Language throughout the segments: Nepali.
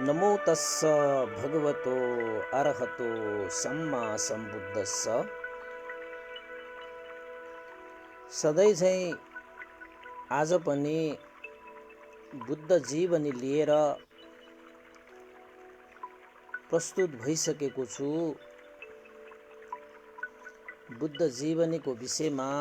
नमो तस्स भगवतो अरहतो सम्मा सम्बुद्धस्स। सधैँ झैँ आज पनि बुद्ध जीवनी लिएर प्रस्तुत भइसकेको छु। बुद्ध जीवनीको विषयमा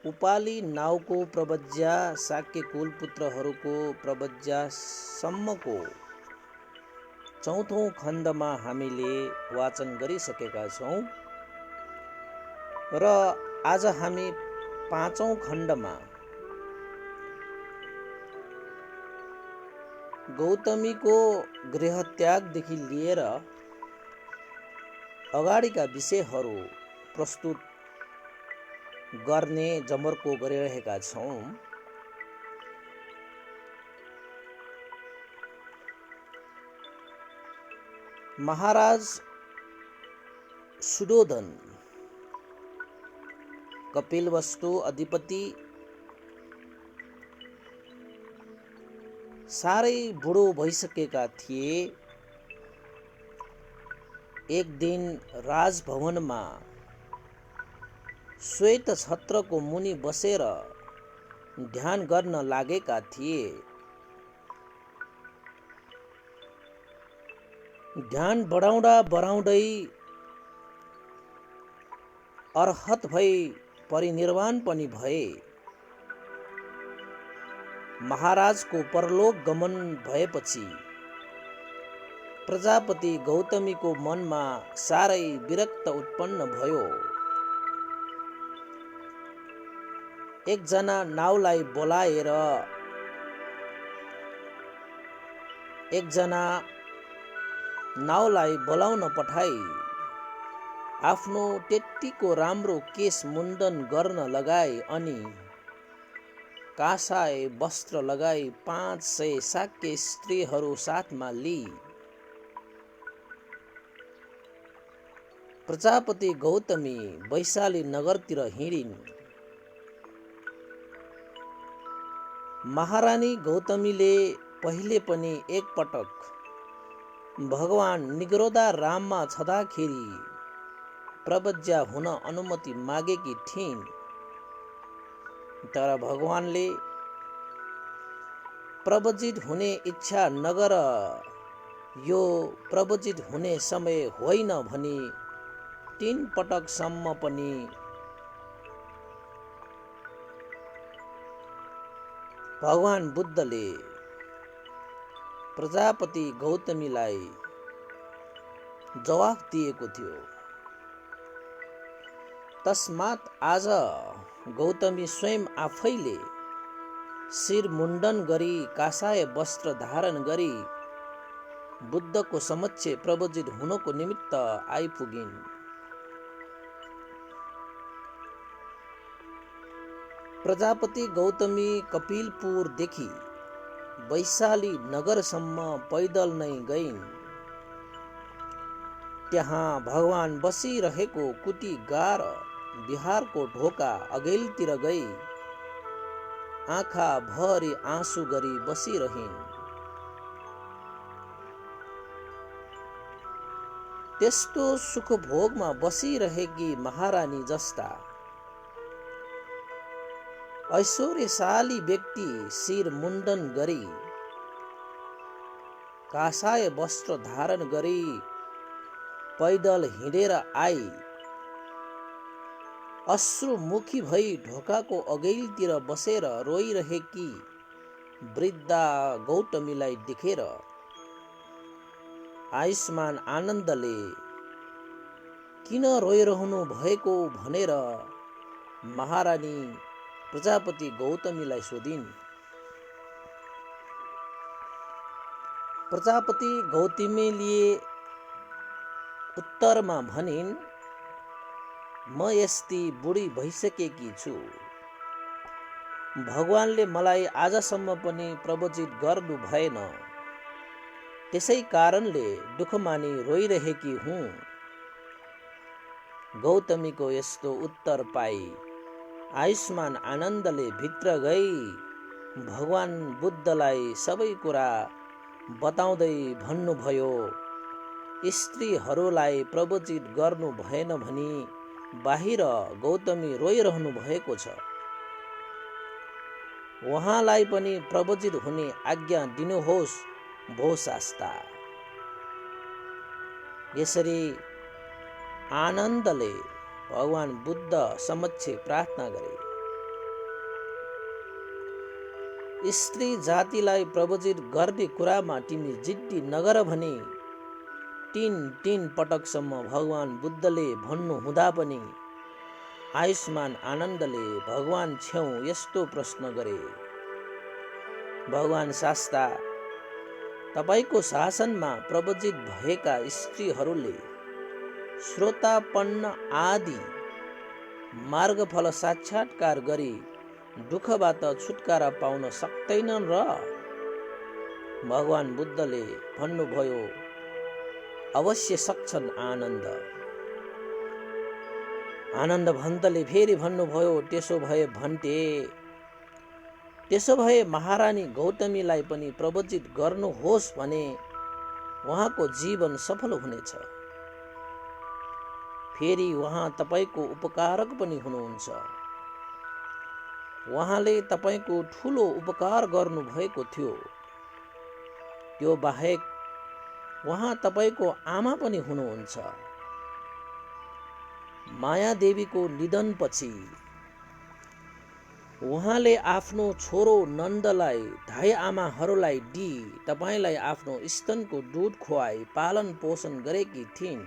उपाली नाउको प्रवज्या शाक्य कुलपुत्रहरूको प्रवज्यासम्मको चौथौँ खण्डमा हामीले वाचन गरिसकेका छौँ र आज हामी पाँचौँ खण्डमा गौतमीको गृहत्यागदेखि लिएर अगाडिका विषयहरू प्रस्तुत गर्ने जमर्को गरिरहेका छौँ। महाराज सुयोधन कपिलवस्तु अधिपति साह्रै बुढो भइसकेका थिए। एक दिन राजभवनमा श्वेत छत्रको मुनि बसेर ध्यान गर्न लागेका थिए। ध्यान बढाउँदै अर्हत भई परिनिर्वाण पनि भए। महाराजको परलोक गमन भएपछि प्रजापति गौतमीको मनमा साह्रै विरक्त उत्पन्न भयो। एकजना नाउलाई बोलाएर बोलाउन पठाई आफ्नो त्यत्तिको राम्रो केश मुण्डन गर्न लगाए अनि कासाय वस्त्र लगाई 500 शाक्य स्त्रीहरू साथमा लिई प्रजापति गौतमी वैशाली नगरतिर हिँडिन्। महारानी गौतमीले पहिले पनि एकपटक भगवान निगरोधा राममा छँदाखेरि प्रवज्या हुन अनुमति मागेकी थिइन्, तर भगवानले प्रवजित हुने इच्छा नगर, यो प्रवजित हुने समय होइन भनी 3 पटकसम्म पनि भगवान बुद्धले प्रजापति गौतमीलाई जवाफ दिएको थियो। तस्मात् आज गौतमी स्वयं आफैले शिर मुण्डन गरी कासाय वस्त्र धारण गरी बुद्धको समक्ष प्रवजित हुनको निमित्त आइपुगिन्। प्रजापति गौतमी कपिलपुरदेखि वैशाली नगरसम्म पैदल नै गइन्। त्यहाँ भगवान बसिरहेको कुटी गार बिहारको ढोका अघिल्तिर गई आँखा भरि आँसु गरी बसिरहिन्। त्यस्तो सुखभोगमा बसिरहेकी महारानी जस्ता ऐश्वर्यशाली व्यक्ति शिर मुण्डन गरी कासाय वस्त्र धारण गरी पैदल हिँडेर आई अश्रुमुखी भई ढोकाको अघिल्तिर बसेर रोइरहेकी वृद्धा गौतमीलाई देखेर आयुष्मान आनन्दले किन रोइरहनु भएको भनेर महारानी प्रजापति गौतमीलाई सोधिन्। प्रजापति गौतमीले उत्तरमा भनिन्, म यस्ती बुढी भइसकेकी छु। भगवानले मलाई आजसम्म पनि प्रवजित गर्नु भएन, त्यसै कारणले दुःख मानी रोइरहेकी हुँ। गौतमीको यस्तो उत्तर पाई आयुष्मान आनन्दले भित्र गई भगवान बुद्धलाई सबै कुरा बताउँदै भन्नुभयो, स्त्रीहरूलाई प्रवचित गर्नु भएन भनी बाहिर गौतमी रोइरहनु भएको छ। उहाँलाई पनि प्रवचित हुने आज्ञा दिनुहोस् भो शास्ता। यसरी आनन्दले भगवान बुद्ध समक्ष प्रार्थना गरे। स्त्री जातिलाई प्रवचित गर्ने कुरामा तिमी जिद्दी नगर भनी तीन पटकसम्म भगवान बुद्धले भन्नु हुँदा पनि आयुष्मान आनन्दले भगवान छेउ यस्तो प्रश्न गरे, भगवान शास्ता, तपाईको शासनमा प्रवचित भएका स्त्रीहरूले श्रोतापन्न आदि मार्गफल साक्षात्कार गरी दुःखबाट छुटकारा पाउन सक्दैनन् र? भगवान बुद्धले भन्नुभयो, अवश्य सक्छन् आनन्द। आनन्द भन्तले फेरि भन्नुभयो, त्यसो भए महारानी गौतमीलाई पनि प्रवचित गर्नुहोस् भने उहाँको जीवन सफल हुनेछ। फेरि उहाँ तपाईको उपकारक पनि हुनुहुन्छ। उहाँले तपाईको ठुलो उपकार गर्नु भएको थियो। त्यो बाहेक उहाँ तपाईको आमा पनि हुनुहुन्छ। माया देवीको निधनपछि उहाँले आफ्नो छोरो नन्दलाई धाई आमाहरूलाई दिई तपाईलाई आफ्नो स्तनको दूध खुवाई पालन पोषण गरेकी थिइन्।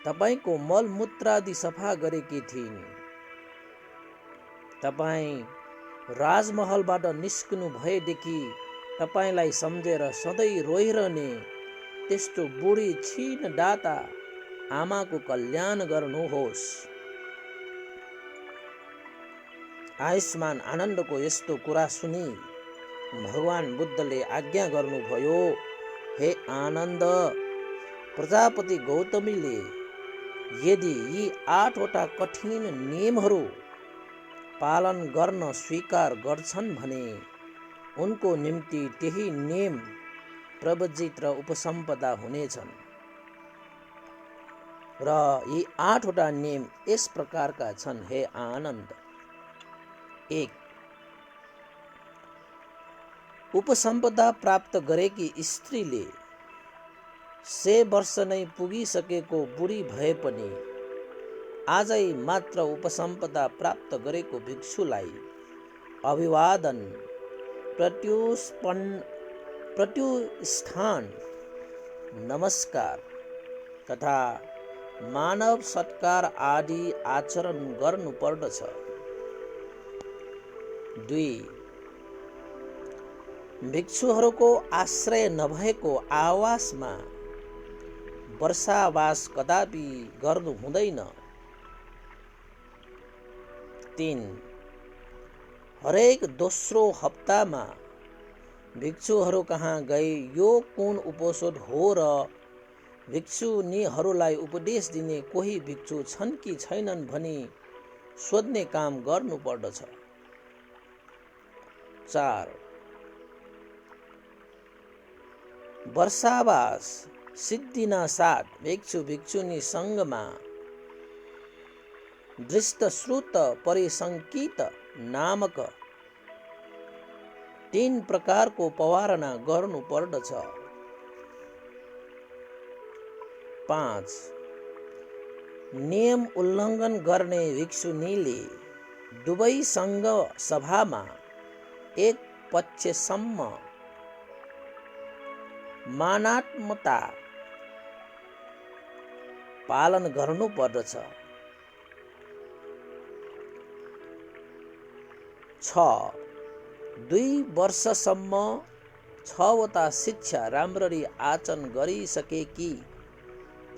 तपाईको मलमूत्रादि सफा गरेकी थिइन्। तपाई राजमहलबाट निस्कनु भएदेखि तपाईलाई सम्झेर सधैँ रोइरहने त्यस्तो बुढी क्षीण दाता आमाको कल्याण गर्नुहोस्। आयुष्मान आनन्दको यस्तो कुरा सुनि भगवान बुद्धले आज्ञा गर्नुभयो, हे आनन्द, प्रजापति गौतमीले यदि यी 8 वटा कठिन नियमहरू पालन गर्न स्वीकार गर्छन् भने उनको निम्ति त्यही नियम प्रवचित र उपसम्पदा हुनेछन्। र यी 8 वटा नियम यस प्रकारका छन्, हे आनन्द। 1. उपसम्पदा प्राप्त गरेकी स्त्रीले 100 वर्ष नै पुगिसकेको बुढी भए पनि आजै मात्र उपसम्पदा प्राप्त गरेको भिक्षुलाई अभिवादन, प्रत्युष्ठान, नमस्कार तथा मानव सत्कार आदि आचरण गर्नु पर्दछ। 2. भिक्षुहरूको आश्रय नभएको आवासमा वर्षावास कदापि गर्नु हुँदैन। 3. हरेक दोस्रो हप्तामा भिक्षुहरू कहाँ गई यो कुन उपोषण हो र भिक्षुनीहरूलाई उपदेश दिने कोही भिक्षु छन् कि छैनन् भनी सोध्ने काम गर्नु पर्दछ। 4. वर्षावास सिद्धिना साथ भिक्षु भिक्षुनी संगमा दृष्टश्रुत परिसंकित नामक 3 प्रकारको पवारणा गर्नु पर्दछ। 5. नियम उल्लङ्घन गर्ने भिक्षुनीले दुवै संघ सभामा 1 पक्षसम्म मानात्मता पालन गर्नु पर्दछ। 6. 2 वर्षसम्म 6 वटा शिक्षा राम्ररी आचरण गरिसकेकी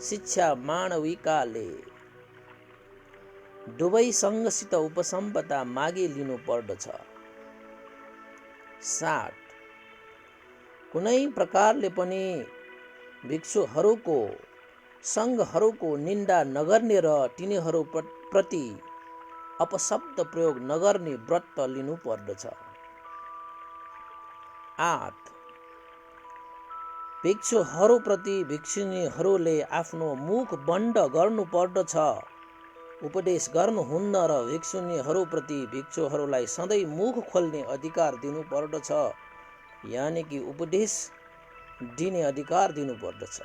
शिक्षा माणविकाले दुवै संघसित उपसम्पदा मागी लिनु पर्दछ। 7. कुनै प्रकारले पनि भिक्षुहरूको सङ्घहरूको निन्दा नगर्ने र तिनीहरू प्रति अपशब्द प्रयोग नगर्ने व्रत लिनु पर्दछ। 8 भिक्षुहरूप्रति भिक्षुणीहरूले आफ्नो मुख बन्द गर्नु पर्दछ। उपदेश गर्नुहुन्न र भिक्षुणीहरूप्रति भिक्षुहरूलाई सधैँ मुख खोल्ने अधिकार दिनु पर्दछ, यानि कि उपदेश दिने अधिकार दिनु पर्दछ।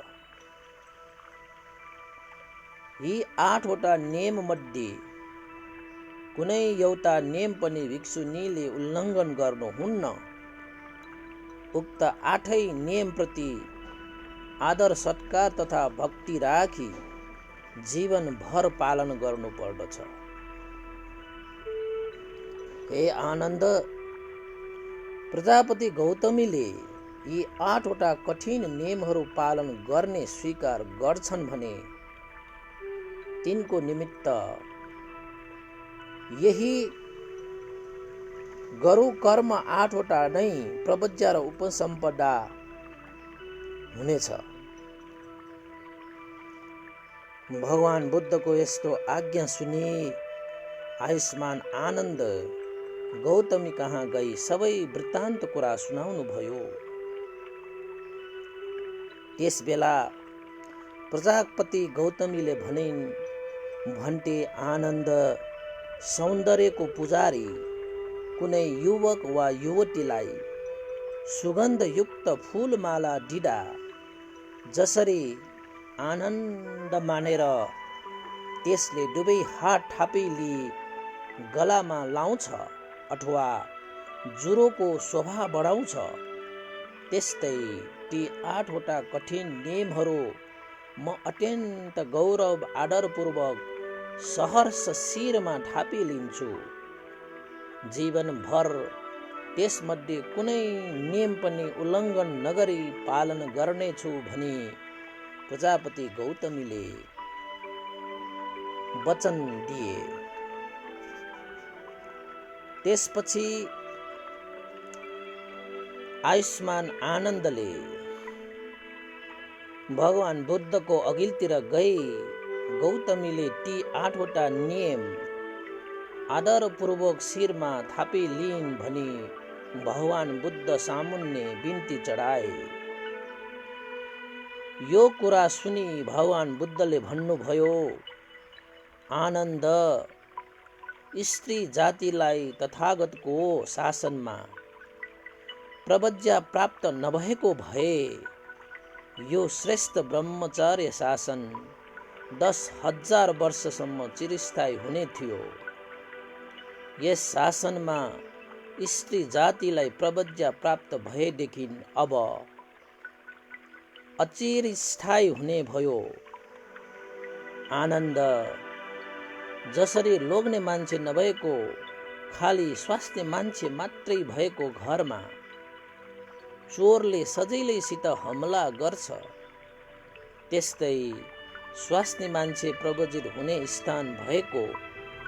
यी 8 वटा नियम मध्ये कुनै एउटा नियम पनि भिक्षुणीले उल्लङ्घन गर्नुहुन्न। उक्त 8 नियमप्रति आदर सत्कार तथा भक्ति राखी जीवनभर पालन गर्नु पर्दछ। हे आनन्द, प्रजापति गौतमीले यी 8 वटा कठिन नियमहरू पालन गर्ने स्वीकार गर्छन् भने तिनको निमित्त यही गरु कर्म 8 वटा नै प्रवज्या र उपसम्पदा हुनेछ। भगवान बुद्धको यस्तो आज्ञा सुनि आयुष्मान आनन्द गौतमी कहाँ गई सबै वृत्तान्त कुरा सुनाउनु भयो। त्यस बेला प्रजापति गौतमीले भनिन्, भन्टे आनन्द, सौन्दर्यको पुजारी कुनै युवक वा युवतीलाई सुगन्धयुक्त फूलमाला दिँदा जसरी आनन्द मानेर त्यसले दुवै हात थापैली गलामा लाउँछ अथवा जुरोको शोभा बढाउँछ, त्यस्तै ती 8 वटा कठिन नियमहरू म अत्यन्त गौरव आदरपूर्वक सहर्ष शिरमा थापिलिन्छु। जीवनभर त्यसमध्ये कुनै नियम पनि उल्लङ्घन नगरी पालन गर्नेछु भनी प्रजापति गौतमीले वचन दिए। त्यसपछि आयुष्मान आनन्दले भगवान बुद्धको अघिल्तिर गई गौतमीले ती 8 वटा नियम आदरपूर्वक शिरमा थापिलिन् भनी भगवान बुद्ध सामुन्ने बिन्ती चढाए। यो कुरा सुनि भगवान बुद्धले भन्नुभयो, आनन्द, स्त्री जातिलाई तथागतको शासनमा प्रवज्या प्राप्त नभएको भए यो श्रेष्ठ ब्रह्मचर्य शासन 10,000 वर्षसम्म चिरस्थायी हुने थियो। यस शासनमा स्त्री जातिलाई प्रवज्या प्राप्त भएदेखि अब अचिरस्थायी हुने भयो। आनन्द, जसरी लोग्ने मान्छे नभएको खाली स्वास्नी मान्छे मात्रै भएको घरमा चोरले सजिलैसित हमला गर्छ, त्यस्तै स्वास्नी मान्छे प्रवजित हुने स्थान भएको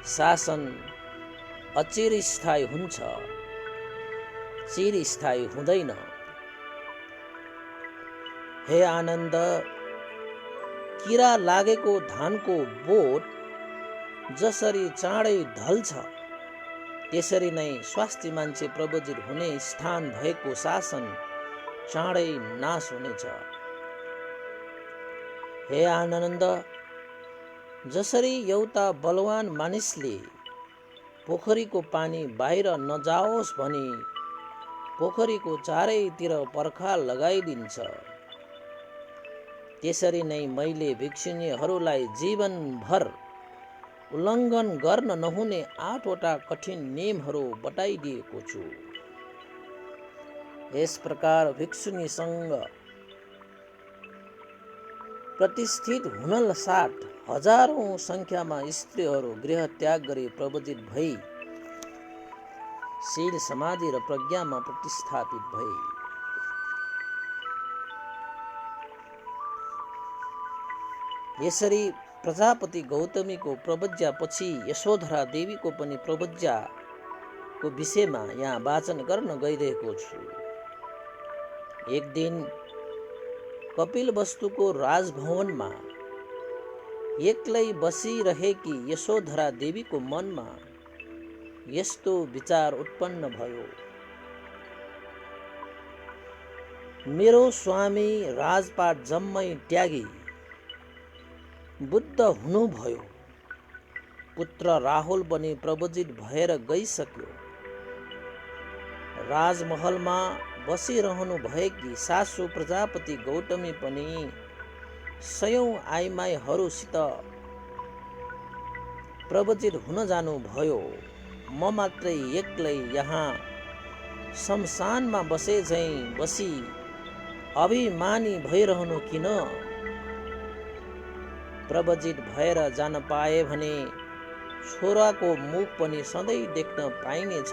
शासन अचिरस्थायी हुन्छ, चिरस्थायी हुँदैन। हे आनन्द, किरा लागेको धानको बोट जसरी चाँडै ढल्छ त्यसरी नै स्वास्नी मान्छे प्रवजित हुने स्थान भएको शासन चाँडै नाश हुनेछ। हे आनन्द, जसरी एउटा बलवान मानिसले पोखरीको पानी बाहिर नजाओस् भनी पोखरीको चारैतिर पर्खाल लगाइदिन्छ, त्यसरी नै मैले भिक्षुणीहरूलाई जीवनभर उल्लङ्घन गर्न नहुने 8 वटा कठिन नियमहरू बताइदिएको छु। यस प्रकार भिक्षुणीसँग प्रतिष्ठित हुन साथ हजारौं संख्यामा स्त्रीहरू गृह त्याग गरी प्रवजित भई शील समाधि र प्रज्ञामा प्रतिस्थापित भए। यसरी प्रजापति गौतमीको प्रवज्यापछि यशोधरा देवीको पनि प्रवज्याको विषयमा यहाँ वाचन गर्न गइरहेको छु। एक दिन कपिलवस्तुको राजभवनमा एक्लै बसिरहेकी यशोधरा देवीको मनमा यस्तो विचार उत्पन्न भयो। मेरो स्वामी राजपाट जम्मै त्यागी बुद्ध हुनुभयो। पुत्र राहुल पनि प्रवजित भएर गइसक्यो। राजमहलमा बसिरहनु भएकी सासु प्रजापति गौतमी पनि सयौं आइमाईहरूसित प्रवजित हुन जानुभयो। म मात्रै एक्लै यहाँ शमशानमा बसे झैं बसी अभिमानी भइरहनु किन? प्रवजित भएर जान पाए भने छोराको मुख पनि सधैँ देख्न पाइनेछ,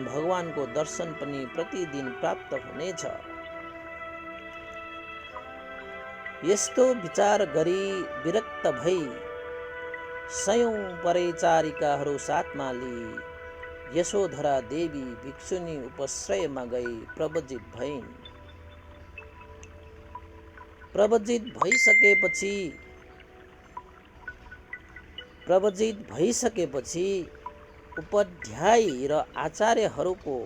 भगवानको दर्शन पनि प्रतिदिन प्राप्त हुनेछ। यस्तो विचार गरी विरक्त भई सयौं परिचारिकाहरू साथमा लिई यशोधरा देवी भिक्षुनी उपश्रयमा गई प्रवजित भइन्। प्रवजित भइसकेपछि उपाध्यायी र आचार्यहरूको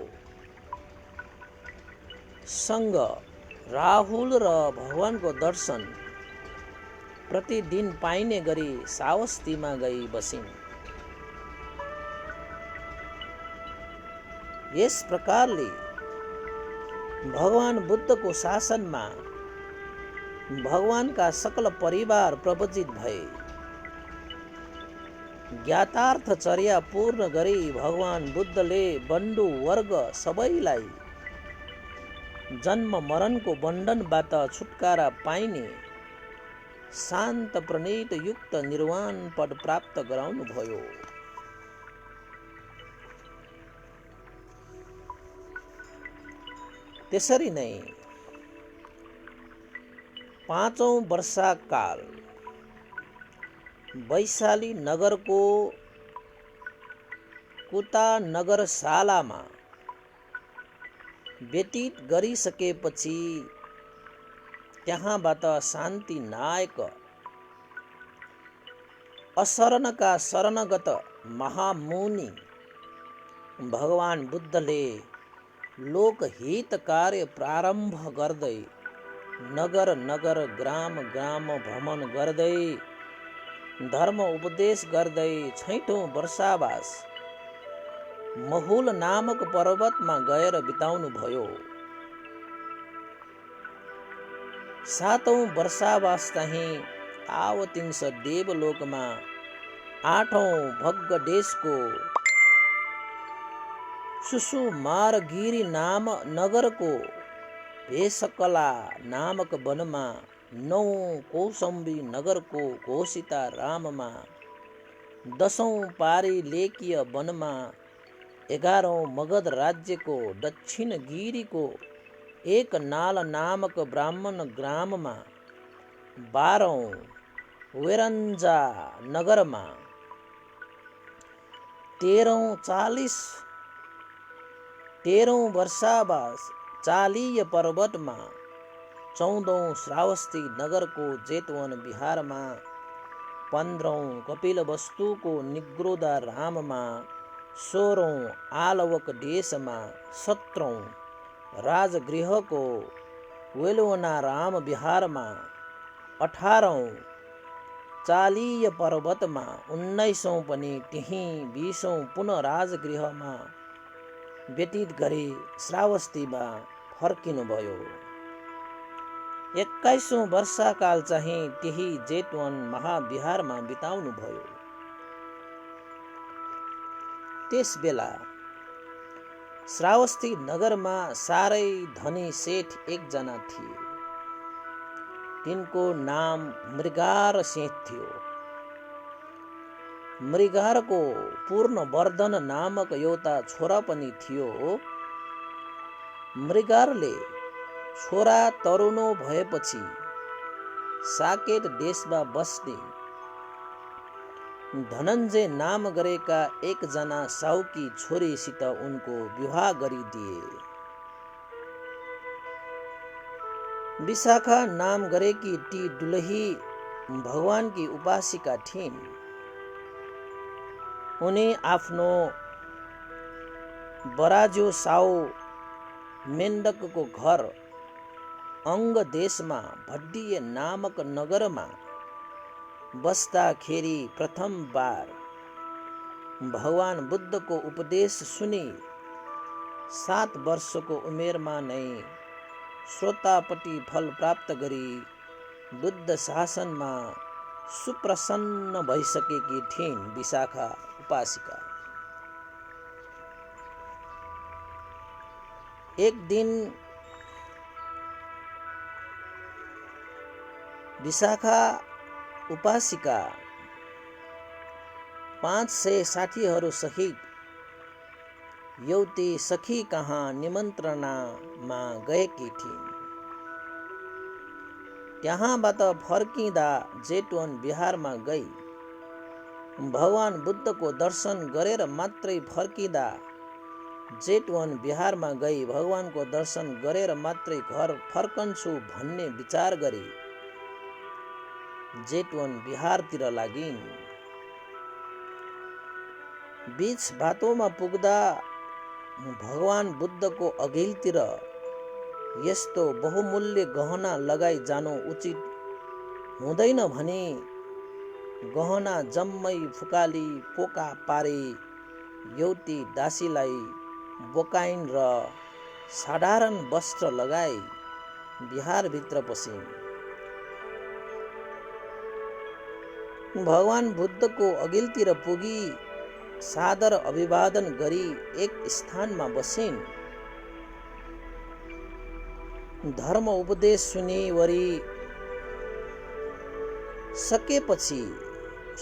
सँग राहुल र भगवानको दर्शन प्रतिदिन पाइने गरी श्रावस्तीमा गई बसिन्। यस प्रकारले भगवान बुद्धको शासनमा भगवानका सकल परिवार प्रवजित भए। ज्ञातार्थचर्या पूर्ण गरी भगवान बुद्धले बन्धु वर्ग सबैलाई जन्म मरणको बन्धनबाट छुटकारा पाइने शान्त प्रणीत युक्त निर्वाण पद प्राप्त गराउनु भयो। त्यसरी नै 5औं वर्षकाल वैशाली नगरको कुता नगरशालामा व्यतीत गरिसकेपछि त्यहाँबाट शान्ति नायक असरणका शरणगत महामुनि भगवान बुद्धले लोकहित कार्य प्रारम्भ गर्दै नगर नगर ग्राम ग्राम भ्रमण गर्दै धर्म उपदेश गर्दै 6औं वर्षावास महुल नामक पर्वतमा गएर बिताउनु भयो। 7औं वर्षावास चाहिँ आवतिंश देवलोकमा 8औं भग्गदेशको सुसुमारगिरी नाम नगरको भेषकला नामक वनमा 9औं कौसम्बी नगरको घोषिता राममा 10औं पारिलेकीय वनमा 11औं मगध राज्यको दक्षिण गिरीको एक नाल नामक ब्राह्मण ग्राममा 12औं वेरञ्जा नगरमा 13औं वर्षावास चालीय पर्वतमा 14औं श्रावस्ती नगरको जेतवन बिहारमा 15औं कपिलवस्तुको निग्रोधा राममा 16औं आलवक देशमा 17औं राजगृहको वेलवना राम बिहारमा 18औं चालीय पर्वतमा 19औं पनि त्यही 20औं पुनः राजगृहमा व्यतीत गरी श्रावस्तीमा फर्किनुभयो। 21औं वर्षकाल चाहिँ त्यही जेतवन महाविहारमा बिताउनु भयो। त्यस बेला श्रावस्ती नगरमा साह्रै धनी सेठ एकजना थिए। तिनको नाम मृगार सेठ थियो। मृगारको पूर्णवर्धन नामक एउटा छोरा पनि थियो। मृगारले छोरा तरुनो भएपछि साकेत देशमा बस्ने धनञ्जय नाम गरेका एकजना साउकी छोरीसित उनको विवाह गरिदिए। विशाखा नाम गरेकी ती दुलही भगवानकी उपासिका थिइन्। उनी आफ्नो बराज्यो साओ मेन्डकको घर अङ्ग देशमा भड्डिए नामक नगरमा बस्दाखेरि प्रथम बार भगवान बुद्धको उपदेश सुनि 7 वर्षको उमेरमा नै श्रोतापट्टि फल प्राप्त गरी बुद्ध शासनमा सुप्रसन्न भइसकेकी थिइन् विशाखा उपासिका। एक दिन विशाखा उपासिका 500 साथीहरू सहित एउटी सखी कहाँ निमन्त्रणामा गएकी थिइन्। त्यहाँबाट फर्किँदा जेतवन बिहारमा गई भगवान बुद्धको दर्शन गरेर मात्रै फर्किँदा जेतवन बिहारमा गई भगवानको दर्शन गरेर मात्रै घर फर्कन्छु भन्ने विचार गरी जेतवन बिहारतिर लागिन्। बीच बाटोमा पुग्दा भगवान बुद्धको अघिल्तिर यस्तो बहुमूल्य गहना लगाई जानु उचित हुँदैन भनी गहना जम्मै फुकाली पोका पारे एउटी दासीलाई बोकाइन् र साधारण वस्त्र लगाई बिहारभित्र पसिन्। भगवान बुद्धको अघिल्तिर पुगी सादर अभिवादन गरी एक स्थानमा बसिन्। धर्म उपदेश सुनि वरी सकेपछि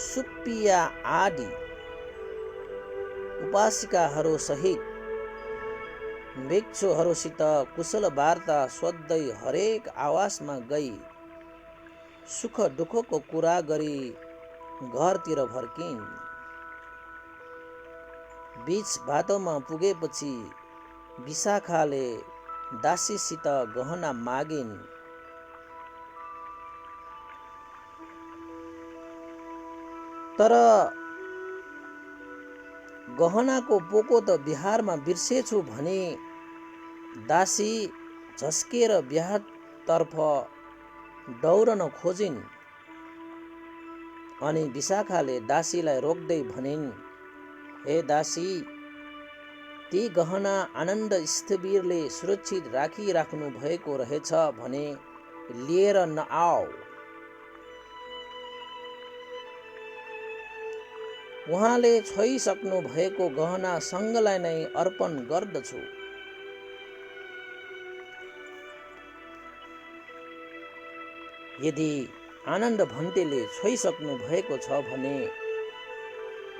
सुप्पिया आदि उपासिकाहरू सहित भिक्षुहरूसित कुशल वार्ता सोध्दै हरेक आवासमा गई सुख दुःखको कुरा गरी घरतिर फर्किन्। बीच बाटोमा पुगेपछि विशाखाले दासीसित गहना मागिन्। तर गहनाको पोको त बिहारमा बिर्सेछु भने दासी झस्केर बिहारतर्फ दौडन खोजिन्। अनि विशाखाले दासीलाई रोक्दै भनिन्, हे दासी, ती गहना आनन्द स्थविरले सुरक्षित राखिराख्नु भएको रहेछ भने लिएर नआऊ। उहाँले छोइसक्नु भएको गहना सङ्घलाई नै अर्पण गर्दछु। यदि आनन्द भन्तेले छोइसक्नु भएको छ भने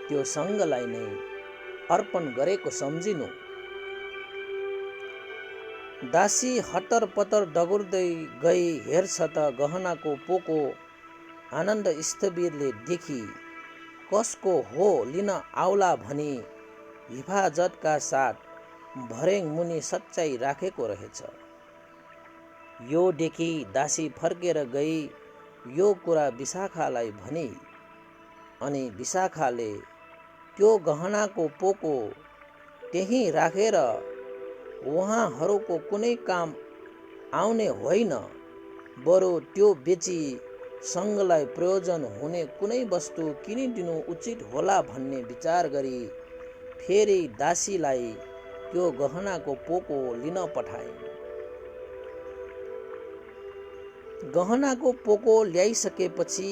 त्यो सङ्घलाई नै अर्पण गरेको सम्झिनु। दासी हतर पतर दगुर्दै गई हेर्छ त गहनाको पोको आनन्द स्थविरले देखी कसको हो लिन आउला भनी हिफाजतका साथ भर्याङ मुनि सच्चाई राखेको रहेछ। यो देखी दासी फर्केर गई यो कुरा विशाखालाई भनी अनि विशाखाले त्यो गहनाको पोको त्यही राखेर उहाँहरूको कुनै काम आउने होइन बरु त्यो बेची सङ्घलाई प्रयोजन हुने कुनै वस्तु किनिदिनु उचित होला भन्ने विचार गरी फेरि दासीलाई त्यो गहनाको पोको लिन पठाइन्। गहनाको पोको ल्याइसकेपछि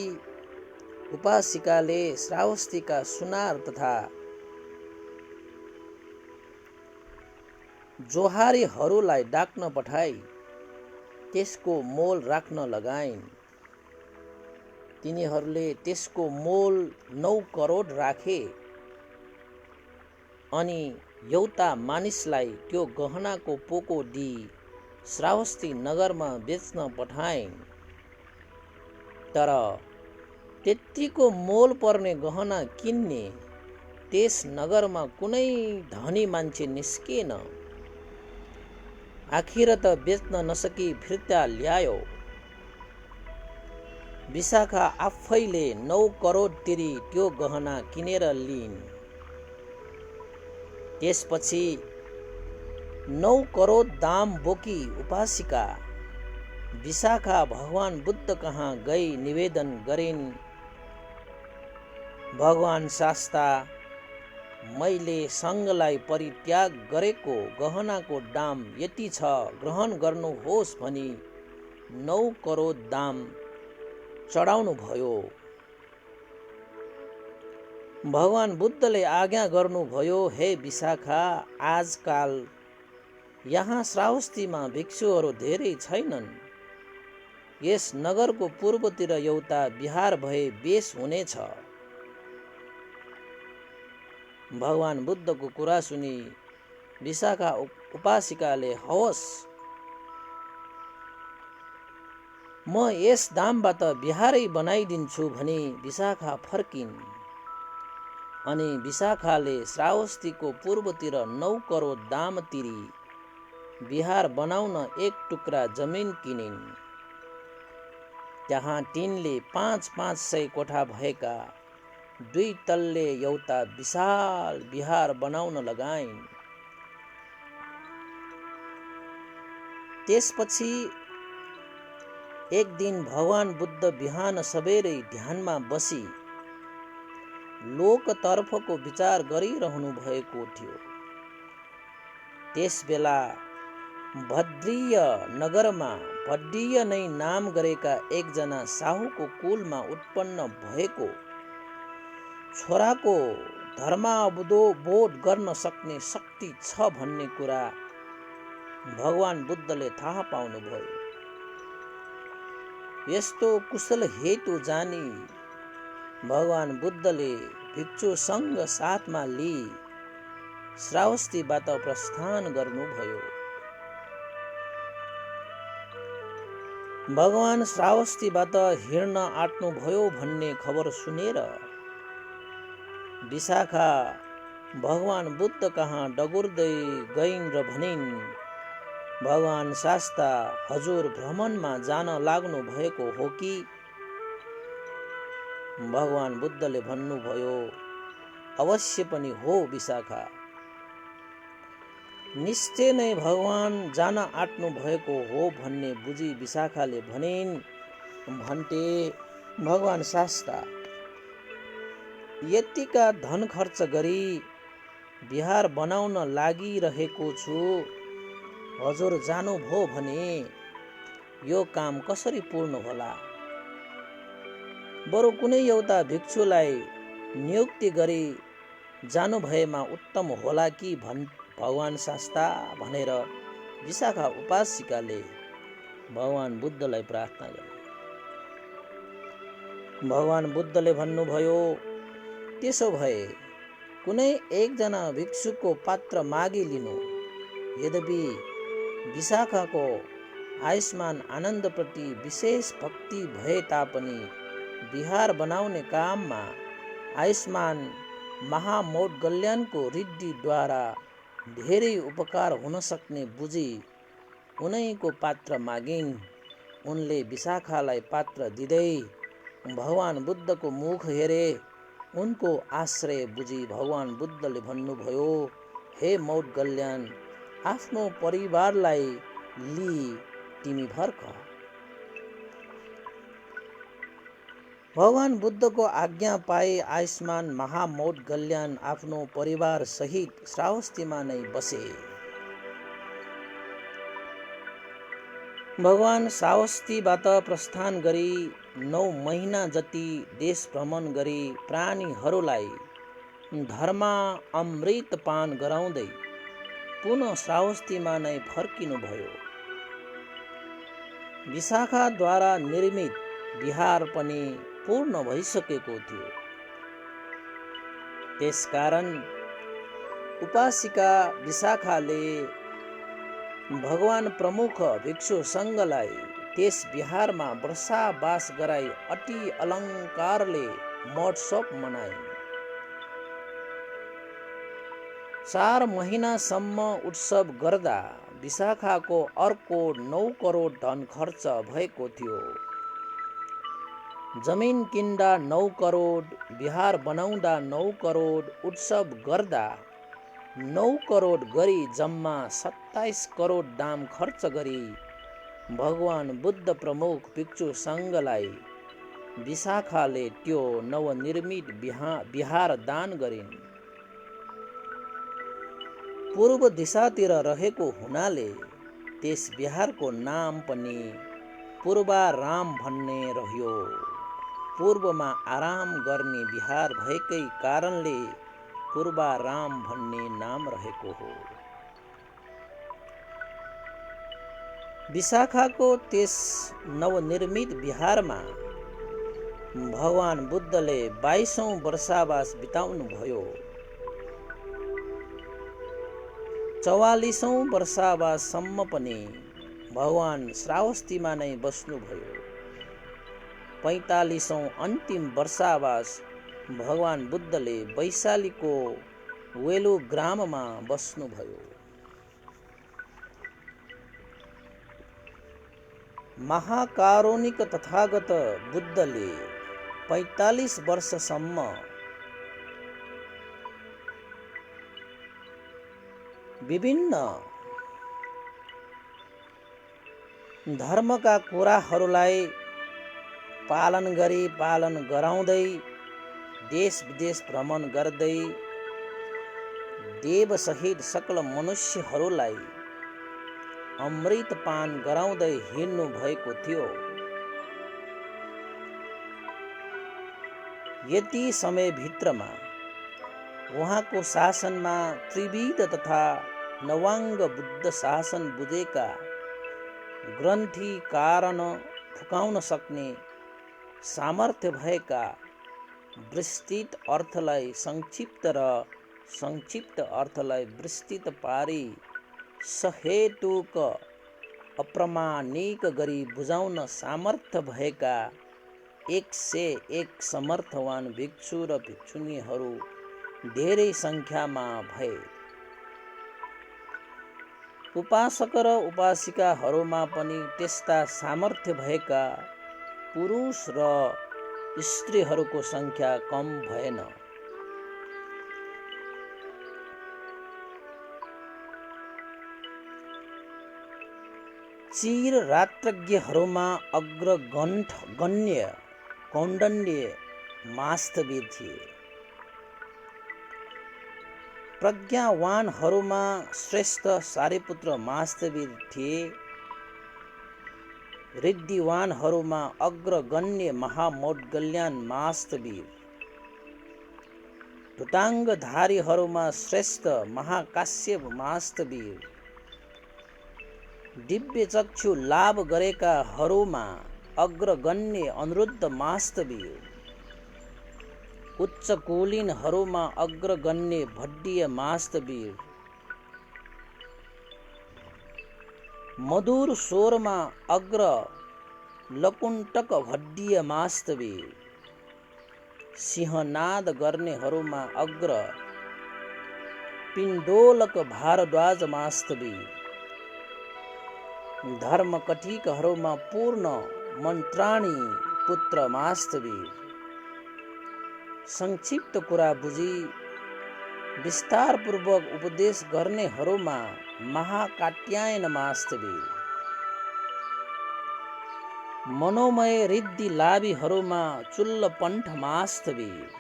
उपासिकाले श्रावस्तीका सुनार तथा जोहारीहरूलाई डाक्न पठाई त्यसको मोल राख्न लगाइन्। तिनीहरूले त्यसको मोल 9 करोड राखे अनि एउटा मानिसलाई त्यो गहनाको पोको दिई श्रावस्ती नगरमा बेच्न पठाइन्। तर त्यत्तिको मोल पर्ने गहना किन्ने त्यस नगरमा कुनै धनी मान्छे निस्किएन। आखिर त बेच्न नसकी फिर्ता ल्यायो। विशाखा आफैले 9 करोड तिरी त्यो गहना किनेर लिइन्। त्यसपछि 9 करोड दाम बोकी उपासिका विशाखा भगवान बुद्ध कहाँ गई निवेदन गरिन्। भगवान शास्ता, मैले सङ्घलाई परित्याग गरेको गहनाको दाम यति छ, ग्रहण गर्नुहोस् भनी 9 करोड दाम चढाउनु भयो। भगवान बुद्धले आज्ञा गर्नुभयो, हे विशाखा, आजकाल यहाँ श्रावस्तीमा भिक्षुहरू धेरै छैनन्। यस नगरको पूर्वतिर एउटा विहार भए बेस हुनेछ। भगवान बुद्धको कुरा सुनि विशाखा उपासिकाले, हवस्, म यस दामबाट बिहारै बनाइदिन्छु भनी विशाखा फर्किन्। अनि विशाखाले श्रावस्तीको पूर्वतिर 9 करोड दाम तिरी बिहार बनाउन एक टुक्रा जमिन किनिन्। त्यहाँ तिनले 500 कोठा भएका 2 तल्ले एउटा विशाल बिहार बनाउन लगाइन्। त्यसपछि एक दिन भगवान बुद्ध बिहान सबेरै ध्यानमा बसी लोकतर्फको विचार गरिरहनु भएको थियो। त्यसबेला भद्रीय नगरमा भड्डीय नै नाम गरेका एकजना साहुको कुलमा उत्पन्न भएको छोराको धर्मावबोध गर्न सक्ने शक्ति छ भन्ने कुरा भगवान बुद्धले थाहा पाउनुभयो। यस्तो कुशल हेतु जानी भगवान बुद्धले भिक्षु सङ्घ साथमा लिई श्रावस्तीबाट प्रस्थान गर्नुभयो। भगवान श्रावस्तीबाट हिँड्न आँट्नुभयो भन्ने खबर सुनेर विशाखा भगवान बुद्ध कहाँ डगुर्दै गइन् र भनिन्, भगवान शास्ता, हजुर भ्रमणमा जान लाग्नु भएको हो कि? भगवान बुद्धले भन्नुभयो, अवश्य पनि हो विशाखा। निश्चय नै भगवान जान आँट्नु भएको हो भन्ने बुझी विशाखाले भनिन्, भन्ते भगवान शास्ता, यतिका धन खर्च गरी बिहार बनाउन लागिरहेको छु, हजुर जानुभयो भने यो काम कसरी पूर्ण होला? बरु कुनै एउटा भिक्षुलाई नियुक्ति गरी जानुभएमा उत्तम होला कि भगवान शास्ता भनेर विशाखा उपासिकाले भगवान बुद्धलाई प्रार्थना गरे। भगवान बुद्धले भन्नुभयो, त्यसो भए कुनै एकजना भिक्षुको पात्र मागिलिनु। यद्यपि विशाखाको आयुष्मान आनन्दप्रति विशेष भक्ति भए तापनि बिहार बनाउने काममा आयुष्मान महामौदगल्याणको रिद्धिद्वारा धेरै उपकार हुन सक्ने बुझी उनैको पात्र मागिन्। उनले विशाखालाई पात्र दिँदै भगवान बुद्धको मुख हेरे। उनको आश्रय बुझी भगवान बुद्धले भन्नुभयो, हे मौदगल्याण, आफ्नो परिवारलाई लिई तिमी फर्क। भगवान बुद्धको आज्ञा पाए आयुष्मान महामौदगल्याण आफ्नो परिवार सहित श्रावस्तीमा नै बसे। भगवान श्रावस्तीबाट प्रस्थान गरी 9 महिना जति देश भ्रमण गरी प्राणीहरूलाई धर्म अमृत पान गराउँदै पुनः श्रावस्तीमा नै फर्किनुभयो। विशाखाद्वारा निर्मित बिहार पनि पूर्ण भइसकेको थियो। त्यसकारण उपासिका विशाखाले भगवान प्रमुख भिक्षु सङ्घलाई त्यस बिहारमा वर्षावास गराई अति अलङ्कारले महोत्सव मनाए। 4 महिनासम्म उत्सव गर्दा विशाखाको अर्को 9 करोड धन खर्च भएको थियो। जमिन किन्दा 9 करोड, बिहार बनाउँदा 9 करोड, उत्सव गर्दा 9 करोड गरी जम्मा 27 करोड दाम खर्च गरी भगवान बुद्ध प्रमुख भिक्षु सङ्घलाई विशाखाले त्यो नवनिर्मित विहार दान गरिन्। पूर्व दिशातिर रहेको हुनाले त्यस विहारको नाम पनि पूर्वाराम भन्ने रह्यो। पूर्वमा आराम गर्ने विहार भएकै कारणले पूर्वाराम भन्ने नाम रहेको हो। विशाखाको त्यस नवनिर्मित विहारमा भगवान बुद्धले 22औं वर्षावास बिताउनुभयो। 44औं वर्षावाससम्म पनि भगवान श्रावस्तीमा नै बस्नुभयो। 45औं अन्तिम वर्षावास भगवान बुद्धले वैशालीको वेलु ग्राममा बस्नुभयो। महाकारुणिक तथागत बुद्धले 45 वर्षसम्म विभिन्न धर्मका कुराहरूलाई पालन गराउँदै देश विदेश भ्रमण गर्दै देवसहित सकल मनुष्यहरूलाई अमृत पान गराउँदै हिँड्नु भएको थियो। यति समयभित्रमा उहाँको शासनमा त्रिविध तथा नवाङ्ग बुद्ध शासन बुझेका ग्रन्थि कारण फुकाउन सक्ने सामर्थ्य भएका विस्तृत अर्थलाई संक्षिप्त र संक्षिप्त अर्थलाई विस्तृत पारी सहेतुक अप्रमाणिक गरी बुझाउन सामर्थ्य भएका 101 समर्थवान भिक्षु र भिक्षुणीहरू धेरै सङ्ख्यामा भए। उपासक र उपासिकाहरूमा पनि त्यस्ता सामर्थ्य भएका पुरुष र स्त्रीहरूको सङ्ख्या कम भएन। चिर रात्रज्ञहरूमा अग्रगण्य कौण्डिन्य मास्तवीर थिए। प्रज्ञावानहरूमा श्रेष्ठ सारिपुत्र मास्तवीर थिए। ऋद्धिवानहरूमा अग्रगण्य महामौद्गल्यान मास्तवीर। धुताङ्गधारीहरूमा श्रेष्ठ महाकाश्यप मास्तवीर। दिव्य चक्षु लाभ गरेकाहरूमा अग्रगण्य अनिरुद्ध मास्तवीर। उच्च कुलीनहरूमा अग्रगण्य भड्डीय मास्तवीर। मधुर स्वरमा अग्र लकुण्टक भड्डीय मास्तवीर। सिंहनाद गर्नेहरूमा अग्र पिण्डोलक भारद्वाज मास्तवीर। धर्मकटिकहरूमा पूर्ण मन्त्राणी पुत्र मास्तवीर। संक्षिप्त कुरा बुझी विस्तारपूर्वक उपदेश गर्नेहरूमा महाकात्यायन मास्तवीर। मनोमय रिद्धि लाभीहरूमा चुल्लपन्थ मास्तवीर।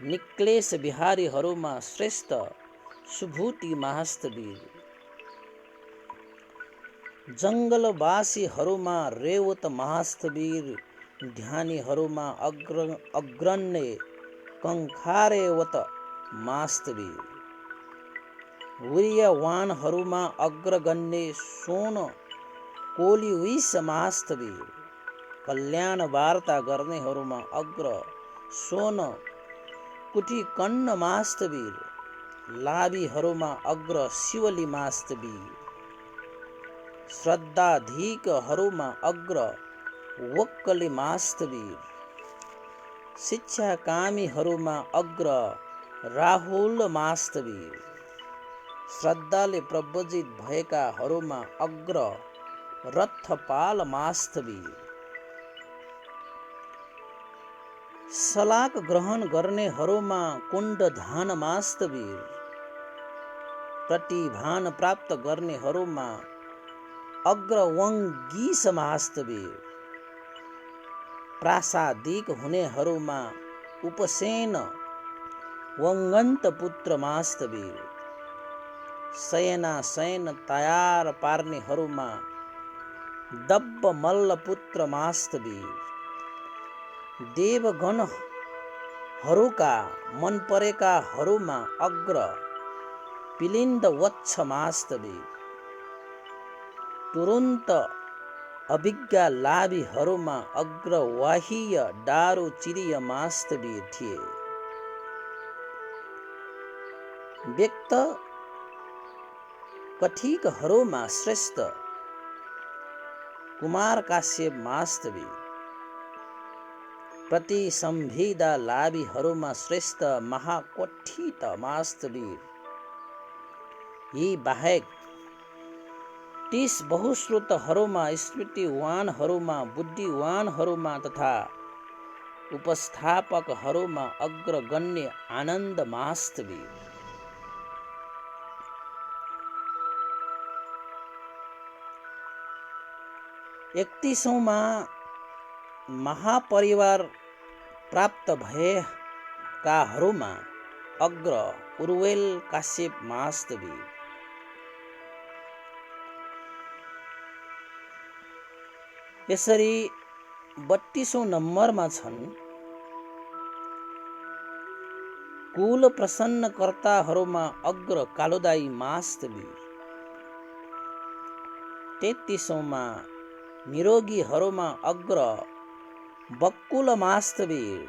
निक्लेश बिहारीहरूमा श्रेष्ठ सुभूति मास्तवीर। जङ्गलवासीहरूमा रेवत मास्तवीर। ध्यानीहरूमा अग्रण्य कङ्खारेवत मास्तवीर। वीर्यवानहरूमा अग्रगण्य सोन कोलिविस मास्तवीर। कल्याण वार्ता गर्नेहरूमा अग्र सोन कुटिकन्न मास्तवीर। लाभीहरूमा अग्र शिवली मास्तवीर। श्रद्धाधिकहरूमा अग्र वक्कली मास्तवीर। शिक्षाकामीहरूमा अग्र राहुल मास्तवीर। श्रद्धाले प्रवजित भएकाहरूमा अग्र रथपाल मास्तवीर। सलाक ग्रहण गर्नेहरूमा कुण्डधान मास्तवीर। प्रतिभान प्राप्त गर्नेहरूमा अग्रवङ्गी समास्तवीर, प्रासादिक हुनेहरूमा उपसेन वङ्गन्त पुत्र मास्तवीर, शयन तयार पार्नेहरूमा दब्ब मल्ल पुत्र मास्तवीर, देवगणहरूका मन परेकाहरूमा अग्र पिलिन्द वत्स मास्तवीर, तुरुन्त अभिज्ञा लाभीहरूमा अग्रवाहीय डारो चिरिय मास्तवीर थिए। व्यक्त कठिकहरूमा श्रेष्ठ कुमार काश्यप मास्तवीर, प्रतिसंविदा लाभीहरूमा श्रेष्ठ महाकोठित मास्तवीर, यी बाहेक 30 बहुश्रुतहरूमा स्मृतिवानहरूमा बुद्धिवानहरूमा तथा उपस्थापकहरूमा अग्रगण्य आनन्द मास्तवीर। 31औंमा महापरिवार प्राप्त भएकाहरूमा अग्र उर्वेल काश्यप मास्तवीर, यसरी 32औं नम्बरमा छन् कुल प्रसन्नकर्ताहरूमा अग्र कालोदाई मास्तवीर, 33औंमा निरोगीहरूमा अग्र बक्कुल मास्तवीर,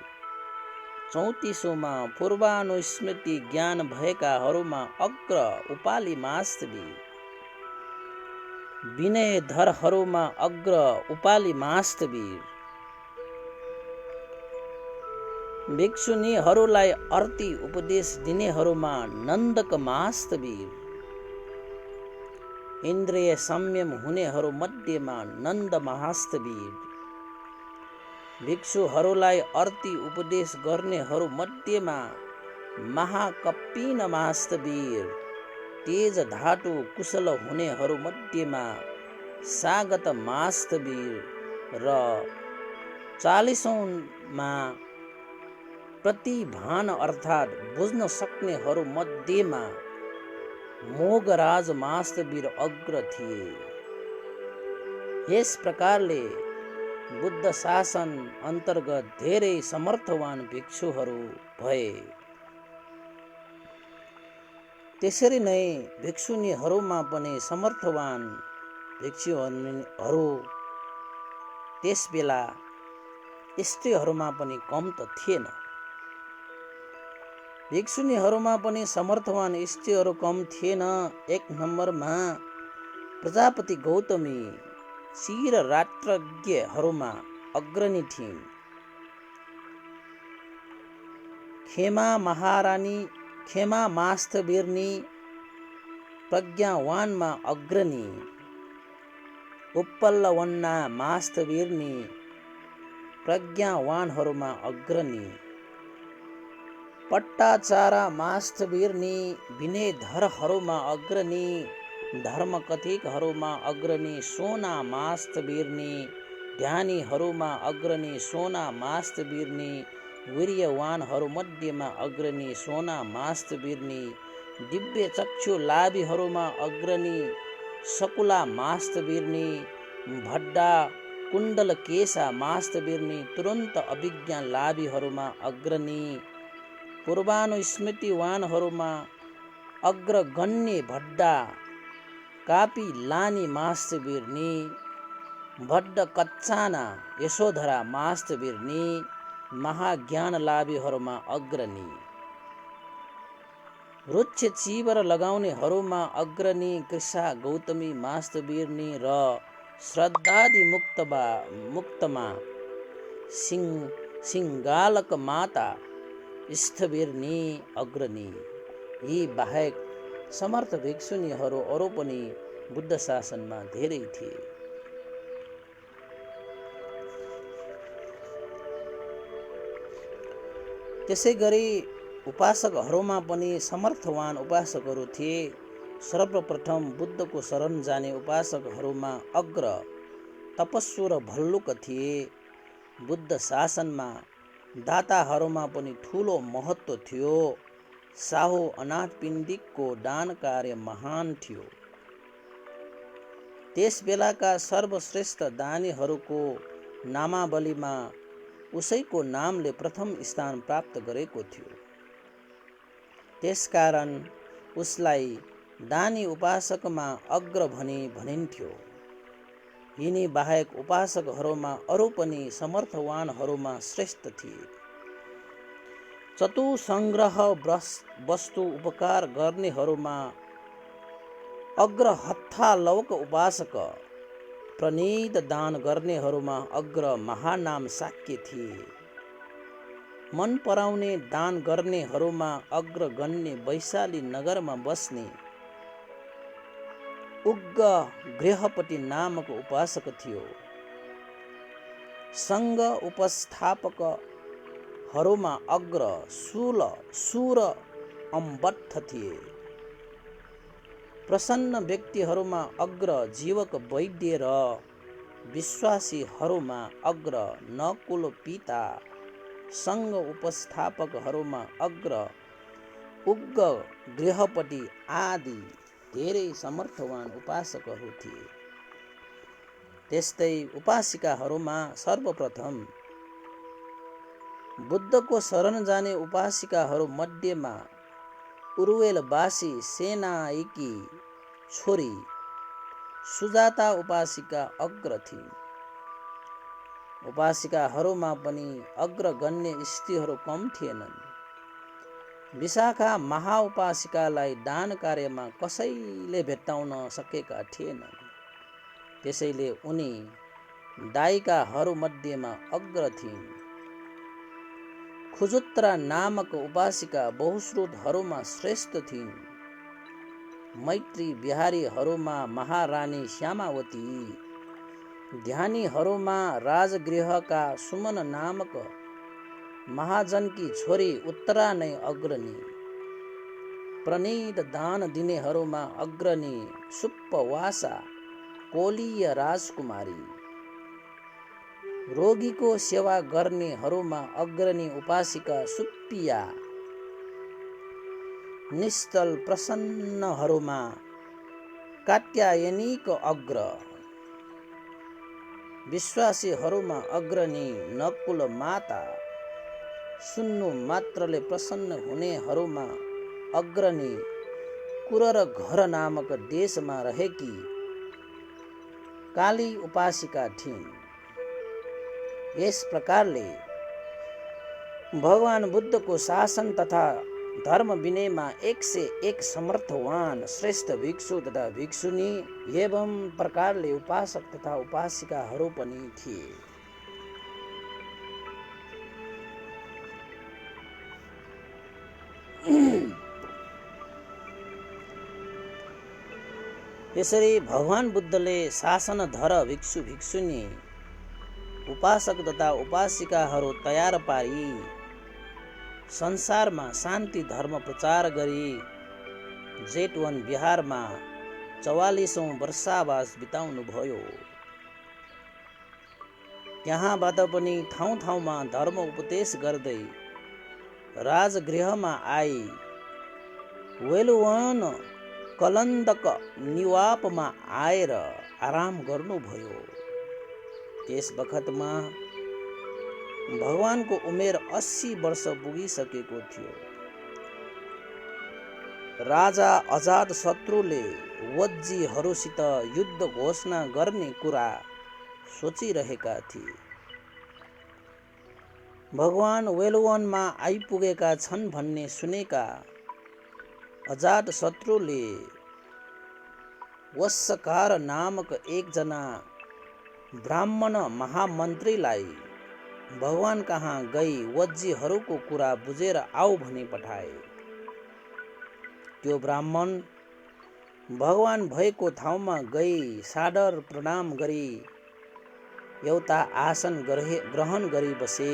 34औंमा पूर्वानुस्मृति ज्ञान भएकाहरूमा अग्र उपाली मास्तवीर, विनयधरहरूमा अग्र उपाली मास्तवीर, भिक्षुनीहरूलाई अर्ती उपदेश दिनेहरूमा नन्दक मास्तवीर, इन्द्रिय संयम हुनेहरू मध्येमा नन्द मास्तवीर, भिक्षुहरूलाई अर्ती उपदेश गर्नेहरू मध्येमा महाकपिन मास्तवीर, तेज धातु कुशल हुनेहरू मध्येमा सागत मास्तवीर र 40औंमा प्रतिभान अर्थात् बुझ्न सक्नेहरू मध्येमा मोगराज मास्तवीर अग्र थिए। यस प्रकारले बुद्ध शासन अन्तर्गत धेरै समर्थवान भिक्षुहरू भए। त्यसरी नै भिक्षुनीहरूमा पनि समर्थवान भिक्षुहरू त्यसबेला स्त्रीहरूमा पनि कम त थिएन। भिक्षुनीहरूमा पनि समर्थवान स्त्रीहरू कम थिएन। 1 नम्बरमा प्रजापति गौतमी क्षीररात्रज्ञहरूमा अग्रणी थिइन्। खेमा महारानी खेमा मास्तवीर्नी प्रज्ञावानमा अग्रणी, उपल्लवन्ना मास्तवीर्नी प्रज्ञावानहरूमा अग्रणी, पट्टाचारा मास्तवीर्नी विनयधरहरूमा अग्रणी, धर्मकथिकहरूमा अग्रणी सोना मास्तवीर्नी, ध्यानीहरूमा अग्रणी सोना मास्तवीर्नी, वीर्यवानहरू मध्येमा अग्रणी सोना मास्तवीर्नी, दिव्य चक्षु लाभीहरूमा अग्रणी सकुला मास्तवीर्नी, भड्डा कुण्डल केशा मास्तवीर्नी, तुरन्त अभिज्ञा लाभीहरूमा अग्रणी, पूर्वानुस्मृतिवानहरूमा अग्रगण्य भड्डा कापी लानी मास्तवीर्नी, भड्ड कच्चाना यशोधरा मास्तवीर्नी, महाज्ञान लाभीहरूमा अग्रणी, वृक्ष चिबर लगाउनेहरूमा अग्रणी कृषा गौतमी मास्तवीर्नी र श्रद्धादि मुक्तमा सिंगालक माता स्थवीर्नी अग्रणी। यी बाहेक समर्थ भिक्षुनीहरू अरू पनि बुद्ध शासनमा धेरै थिए। त्यसै गरी उपासकहरूमा पनि समर्थवान उपासकहरू थिए। सर्वप्रथम बुद्धको शरण जाने उपासकहरूमा अग्र तपस्वी र भल्लुक थिए। बुद्ध शासनमा दाताहरूमा पनि ठूलो महत्त्व थियो। साहु अनाथपिण्डिकको दान कार्य महान थियो। त्यस बेलाका सर्वश्रेष्ठ दानीहरूको नामावलीमा उसैको नामले प्रथम स्थान प्राप्त गरेको थियो। त्यसकारण उसलाई दानी उपासकमा अग्र भनिन्थ्यो। यिनी बाहेक उपासकहरूमा अरू पनि समर्थवानहरूमा श्रेष्ठ थिए। चतुसङ्ग्रह वस्तु उपकार गर्नेहरूमा अग्र हत्थालौक उपासक, प्रणीत दान गर्नेहरूमा अग्र महानाम शाक्य थिए। मन पराउने दान गर्नेहरूमा अग्रगण्य वैशाली नगरमा बस्ने उग्र गृहपति नामक उपासक थियो। सङ्घ उपस्थापकहरूमा अग्र शूर अम्बट्ठ थिए। प्रसन्न व्यक्तिहरूमा अग्र जीवक वैद्य र विश्वासीहरूमा अग्र नकुल पिता, सङ्घ उपस्थापकहरूमा अग्र उग्र गृहपति आदि धेरै समर्थवान उपासकहरू थिए। त्यस्तै उपासिकाहरूमा सर्वप्रथम बुद्धको शरण जाने उपासिकाहरू मध्येमा उरुवेलवासी सेनायकी छोरी सुजाता उपासिका अग्र थिइन्। उपासिकाहरूमा पनि अग्रगण्य स्त्रीहरू कम थिएनन्। विशाखा महाउपासिकालाई दान कार्यमा कसैले भेट्टाउन सकेका थिएनन्। त्यसैले उनी दायिकाहरूमध्येमा अग्र थिइन्। खुजुत्रा नामक उपासिका बहुश्रुतहरूमा श्रेष्ठ थिइन्। मैत्री बिहारीहरूमा महारानी श्यामावती, ध्यानीहरूमा राजगृहका सुमन नामक महाजनकी छोरी उत्तरा नै अग्रणी, प्रणीत दान दिनेहरूमा अग्रणी सुप्पवासा कोलीय राजकुमारी, रोगीको सेवा गर्नेहरूमा अग्रणी उपासिका सुप्पिया, निश्चल प्रसन्नहरूमा कात्यायनीको अग्र, विश्वासीहरूमा अग्रणी नकुल माता, सुन्नु मात्रले प्रसन्न हुनेहरूमा अग्रणी कुरर घर नामक देशमा रहेकी काली उपासिका थिइन्। यस प्रकारले भगवान बुद्धको शासन तथा धर्म विनयमा 101 समर्थवान श्रेष्ठ भिक्षु तथा भिक्षुनी एवं प्रकारले उपासक तथा उपासिकाहरू पनि थिए। यसरी भगवान बुद्धले शासनधर भिक्षु भिक्षुनी उपासक तथा उपासिकाहरू तयार पारी संसारमा शान्ति धर्म प्रचार गरी जेतवन बिहारमा 44औं वर्षावास बिताउनुभयो। त्यहाँबाट पनि ठाउँ ठाउँमा धर्म उपदेश गर्दै राजगृहमा आई वेलुवन कलन्दक निवापमा आएर आराम गर्नुभयो। त्यस बखतमा भगवानको उमेर 80 वर्ष पुगिसकेको थियो। राजा अजातशत्रुले वज्जीहरूसित युद्ध घोषणा गर्ने कुरा सोचिरहेका थिए। भगवान वेलुवनमा आइपुगेका छन् भन्ने सुनेका अजातशत्रुले वत्सकार नामक एकजना ब्राह्मण महामन्त्रीलाई भगवान कहाँ गई वज्जीहरूको कुरा बुझेर आऊ भनी पठाए। त्यो ब्राह्मण भगवान भएको ठाउँमा गई सादर प्रणाम गरी एउटा आसन ग्रहण गरी बसे।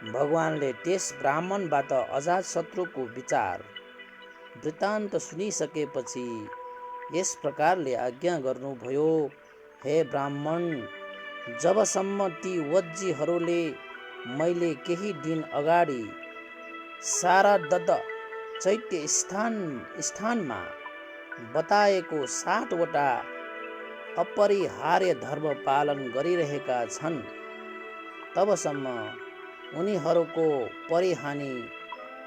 भगवानले त्यस ब्राह्मणबाट अजातशत्रुको विचार वृत्तान्त सुनिसकेपछि यस प्रकारले आज्ञा गर्नुभयो, हे ब्राह्मण, जबसम्म ती वज्जीहरूले मैले केही दिन अगाडि सारदत्त चैत्य स्थानमा बताएको 60 वटा अपरिहार्य धर्म पालन गरिरहेका छन्, तबसम्म उनीहरूको परिहानि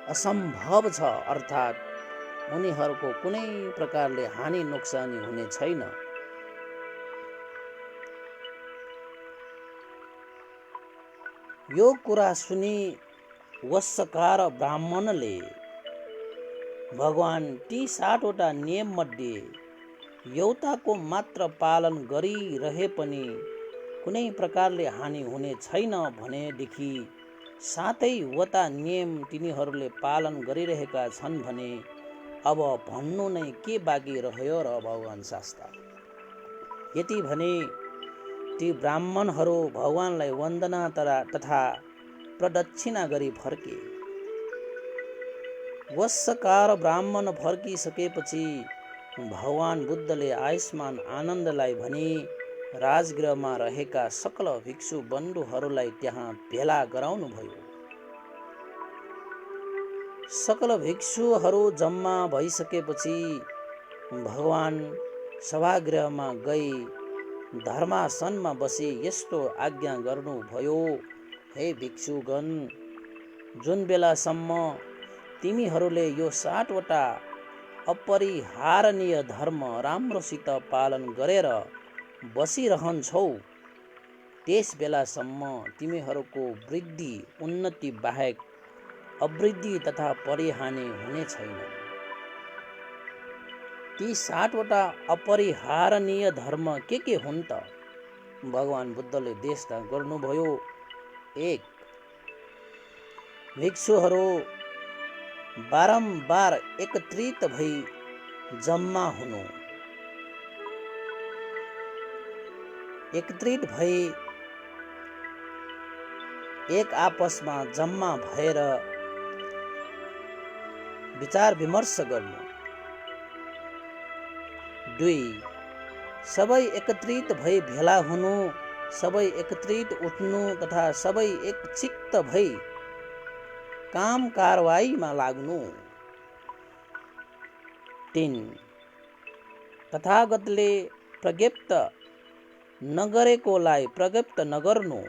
असम्भव छ, अर्थात् उनीहरूको कुनै प्रकारले हानि नोक्सानी हुने छैन। यो कुरा सुनि वत्सकार ब्राह्मणले भगवान ती 60 वटा नियम मध्ये एउटाको मात्र पालन गरिरहे पनि कुनै प्रकारले हानि हुने छैन भनेदेखि 7 वटा नियम तिनीहरूले पालन गरिरहेका छन् भने अब भन्नु नै के बाँकी रह्यो र भगवान शास्त्र। यति भने ती ब्राह्मणहरू भगवानलाई वन्दना तथा प्रदक्षिणा गरी फर्के। वत्सकार ब्राह्मण फर्किसकेपछि भगवान बुद्धले आयुष्मान आनन्दलाई भनी राजगृहमा रहेका सकल भिक्षु बन्धुहरूलाई त्यहाँ भेला गराउनुभयो। सकल भिक्षुहरू जम्मा भइसकेपछि भगवान सभागृहमा गई धर्मासनमा बसी यस्तो आज्ञा गर्नुभयो, हे भिक्षुगण, जुन बेलासम्म तिमीहरूले यो 60 वटा अपरिहार्य धर्म राम्रोसित पालन गरेर बसिरहन्छौ, त्यस बेलासम्म तिमीहरूको वृद्धि उन्नति बाहेक अवृद्धि तथा परिहानि हुने छैन। ती 60 वटा अपरिहार्य धर्म के हुन् त? भगवान बुद्धले देशना गर्नुभयो। 1. भिक्षुहरू बारम्बार एकत्रित भई जम्मा हुनु। एकत्रित भई एक आपसमा जम्मा भएर विचार विमर्श गर्नु। 2. सबै एकत्रित भई भेला हुनु, सबै एकत्रित उठ्नु तथा सबै एकचित्त भई काम कारवाहीमा लाग्नु। 3. तथागतले प्रज्ञप्त नगरेकोलाई प्रज्ञप्त नगर्नु,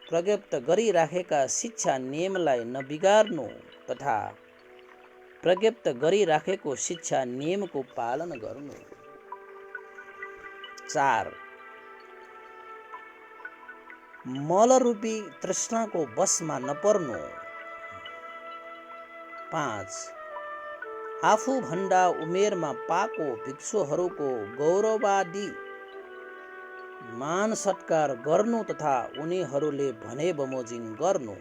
प्रज्ञप्त गरिराखेका शिक्षा नियमलाई नबिगार्नु तथा प्रज्ञप्त गरिराखेको शिक्षा नियमको पालन गर्नु। 4. मलरूपी तृष्णाको वशमा नपर्नु। 5. आफूभन्दा उमेरमा पाको भिक्षुहरूको गौरवादी मान सत्कार गर्नु तथा उनीहरूले भने बमोजिम गर्नु।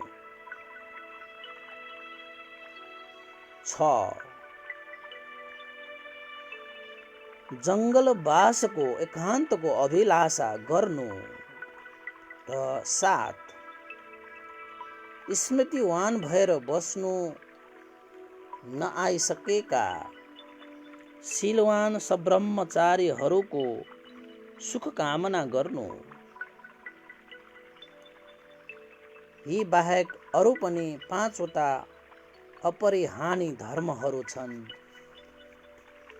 6. जङ्गलवासको एकान्तको अभिलाषा गर्नु। र 7. स्मृतिवान भएर बस्नु नआइसकेका शीलवान सब्रह्मचारीहरूको सुख कामना गर्नु। यी बाहेक अरू पनि 5 वटा अपरिहार्य धर्महरू छन्।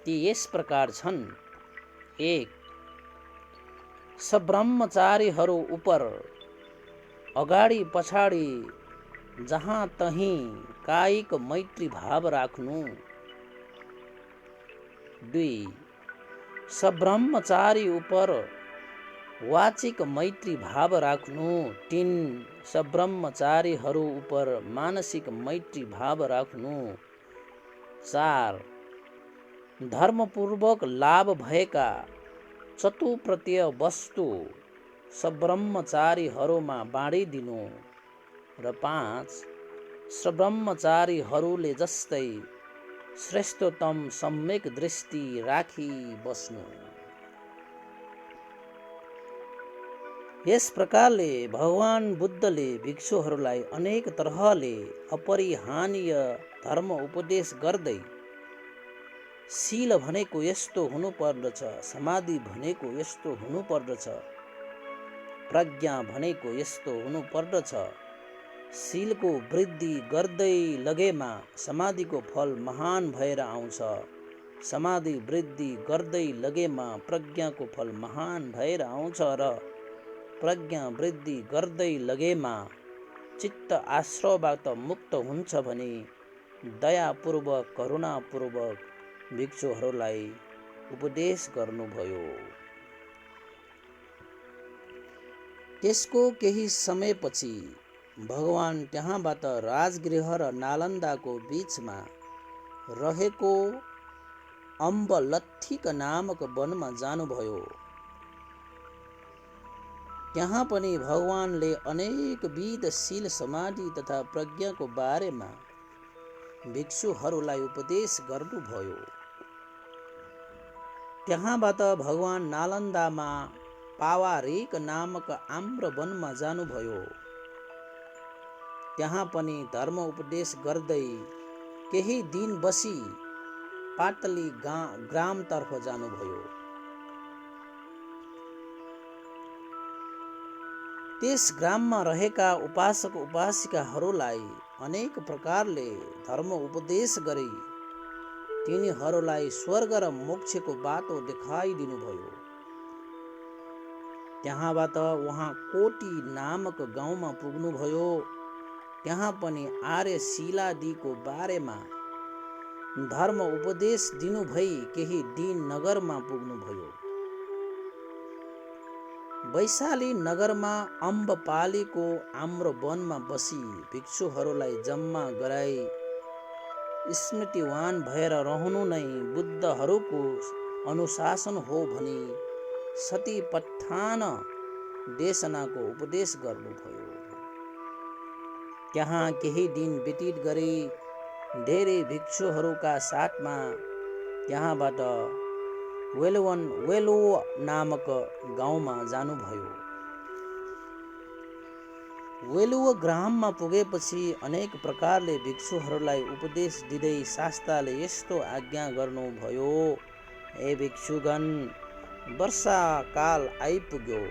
ती यस प्रकार छन्। 1. सब्रह्मचारीहरू उपर अगाडि पछाडि जहाँ तहीँ कायिक मैत्री भाव राख्नु। 2. सब्रह्मचारी उपर वाचिक मैत्री भाव राख्नु। 3. सब्रह्मचारीहरू उपर मानसिक मैत्री भाव राख्नु। 4. धर्मपूर्वक लाभ भएका चतुप्रत्यय वस्तु सब्रह्मचारीहरूमा बाँडिदिनु। र 5. सब्रह्मचारीहरूले जस्तै श्रेष्ठतम सम्यक दृष्टि राखी बस्नु। यस प्रकारले भगवान बुद्धले भिक्षुहरूलाई अनेक तरहले अपरिहार्य धर्म उपदेश गर्दै शील भनेको यस्तो हुनुपर्दछ, समाधि भनेको यस्तो हुनुपर्दछ, प्रज्ञा भनेको यस्तो हुनुपर्दछ। शीलको वृद्धि गर्दै लगेमा समाधिको फल महान भएर आउँछ। समाधि वृद्धि गर्दै लगेमा प्रज्ञाको फल महान भएर आउँछ र प्रज्ञा वृद्धि गर्दै लगेमा चित्त आश्रयबाट मुक्त हुन्छ भने दयापूर्वक करुणापूर्वक भिक्षुहरूलाई उपदेश गर्नुभयो। त्यसको केही समयपछि भगवान त्यहाँबाट राजगृह र नालन्दाको बीचमा रहेको अम्बलत्थिक नामक वनमा जानुभयो। त्यहाँ पनि भगवानले अनेक विध शील समाधि तथा प्रज्ञाको बारेमा भिक्षुहरूलाई उपदेश गर्नुभयो। त्यहाँबाट भगवान नालन्दामा पावारेक नामक आम्र वनमा जानुभयो। त्यहाँ पनि धर्म उपदेश गर्दै केही दिन बसी पाटली ग्रामतर्फ जानुभयो। त्यस ग्राममा रहेका उपासक उपासिकाहरूलाई अनेक प्रकारले धर्म उपदेश गरी तिनीहरूलाई स्वर्ग र मोक्षको बाटो देखाइदिनुभयो। त्यहाँबाट उहाँ कोटी नामक गाउँमा पुग्नुभयो। त्यहाँ पनि आर्य शीलादिको बारेमा धर्म उपदेश दिनुभई केही दिन नगरमा पुग्नुभयो। वैशाली नगरमा अम्बपालीको आम्र वनमा बसी भिक्षुहरूलाई जम्मा गराई स्मृतिवान भएर रहनु नै बुद्धहरूको अनुशासन हो भनी सतिपत्थान देशनाको उपदेश गर्नुभयो। त्यहाँ केही दिन व्यतीत गरी धेरै भिक्षुहरूका साथमा त्यहाँबाट वेलो नामक गाउँमा जानुभयो। वेलुव ग्राममा पुगेपछि अनेक प्रकारले भिक्षुहरूलाई उपदेश दिँदै शास्त्रले यस्तो आज्ञा गर्नुभयो, हे भिक्षुगण, वर्षाकाल आइपुग्यो।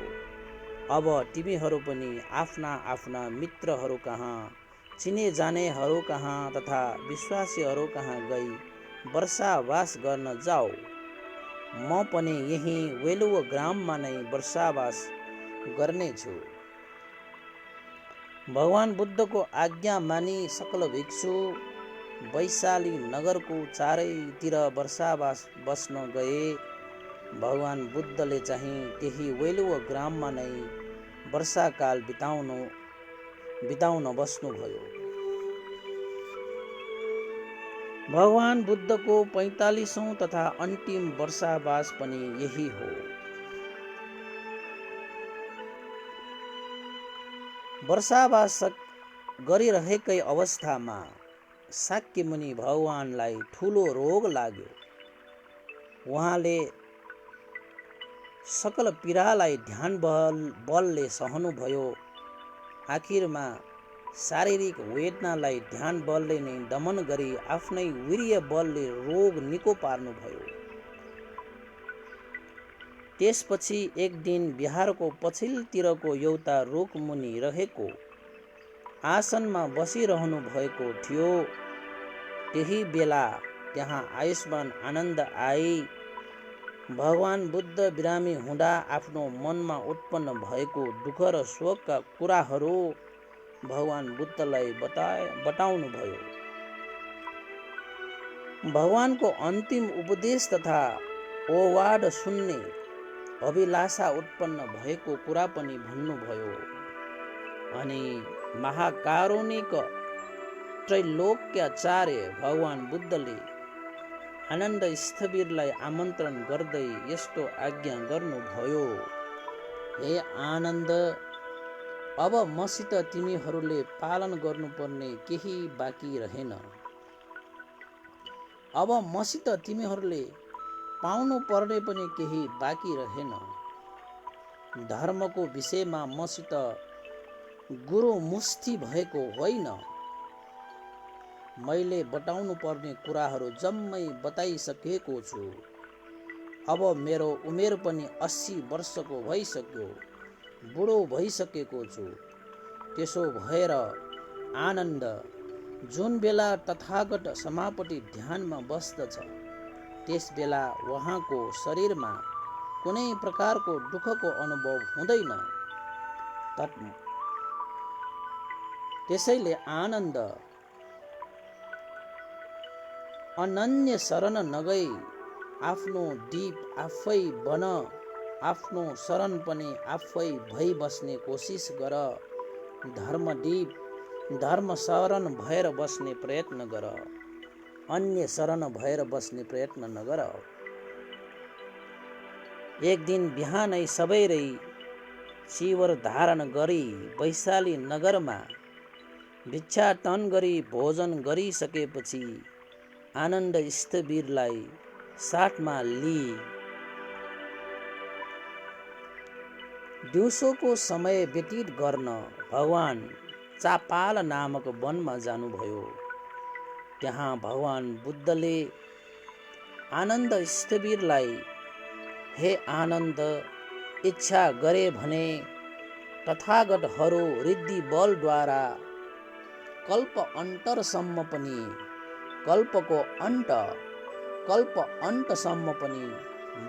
अब तिमीहरू पनि आफ्ना आफ्ना मित्रहरू कहाँ, चिने जानेहरू कहाँ तथा विश्वासीहरू कहाँ गई वर्षावास गर्न जाऊ। म पनि यही वेलुव ग्राममा नै वर्षावास गर्नेछु। भगवान बुद्धको आज्ञा मानी सकल भिक्षु वैशाली नगरको चारैतिर वर्षावास बस्न गए। भगवान बुद्धले चाहिँ त्यही वेलुव ग्राममा नै वर्षाकाल बिताउन बस्नुभयो। भगवान बुद्धको 45औं तथा अन्तिम वर्षावास पनि यही हो। वर्षावास गरिरहेकै अवस्थामा शाक्य मुनि भगवानलाई ठुलो रोग लाग्यो। उहाँले सकल पीडालाई ध्यान बलले सहनुभयो। आखिरमा शारीरिक वेदनालाई ध्यान बलले नै दमन गरी आफ्नै वीर्य बलले रोग निको पार्नुभयो। त्यसपछि एक दिन बिहारको पछिल्लोतिरको एउटा रुखमुनि रहेको आसनमा बसिरहनु भएको थियो। त्यही बेला त्यहाँ आयुष्मान आनन्द आई। भगवान बुद्ध बिरामी हुँदा आफ्नो मनमा उत्पन्न भएको दुःख र शोकका कुराहरू भगवान बुद्धलाई बताउनुभयो। भगवानको अन्तिम उपदेश तथा ओवाड सुन्ने अभिलाषा उत्पन्न भएको कुरा पनि भन्नुभयो। अनि महाकारुणिक त्रैलोक्याचार्य भगवान बुद्धले आनन्द स्थविरलाई आमन्त्रण गर्दै यस्तो आज्ञा गर्नुभयो, हे आनन्द, अब मसित तिमीहरूले पालन गर्नुपर्ने केही बाँकी रहेन। अब मसित तिमीहरूले पाउनु पर्ने पनि केही बाँकी रहेन। धर्मको विषयमा मसित गुरु मुष्टि भएको होइन। मैले बताउनु पर्ने कुराहरू जम्मै बताइसकेको छु। अब मेरो उमेर पनि 80 वर्षको भइसक्यो, बुढो भइसकेको छु। त्यसो भएर आनन्द जुन बेला तथागत समापट्टि ध्यानमा बस्दछ, त्यस बेला उहाँको शरीरमा कुनै प्रकारको दुःखको अनुभव हुँदैन। त्यसैले आनन्द अनन्य शरण नगई आफ्नो दीप आफै बन, आफ्नो शरण पनि आफै भई बस्ने कोसिस गर। धर्मदीप धर्म शरण भएर बस्ने प्रयत्न गर, अन्य शरण भएर बस्ने प्रयत्न नगर। एक दिन बिहानै सबैले चिवर धारण गरी वैशाली नगरमा भिक्षाटन गरी भोजन गरिसकेपछि आनन्द स्थवीरलाई साथमा लिई दिउँसोको समय व्यतीत गर्न भगवान चापाल नामक वनमा जानुभयो। त्यहाँ भगवान बुद्धले आनन्द स्थवीरलाई, हे आनन्द, इच्छा गरे भने तथागतहरू रिद्धि बलद्वारा कल्प अन्तरसम्म पनि कल्प अन्तसम्म पनि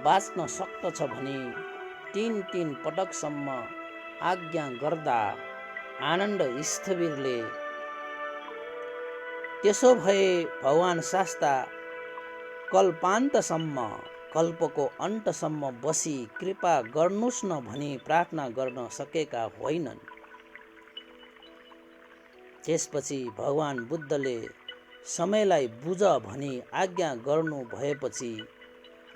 बाँच्न सक्दछ भने 3 पटकसम्म आज्ञा गर्दा आनन्द स्थवीरले, त्यसो भए भगवान शास्ता कल्पान्तसम्म, कल्पको अन्तसम्म बसी कृपा गर्नुस् न भनी प्रार्थना गर्न सकेका होइनन्। त्यसपछि भगवान बुद्धले समयलाई बुझ भनी आज्ञा गर्नु भएपछि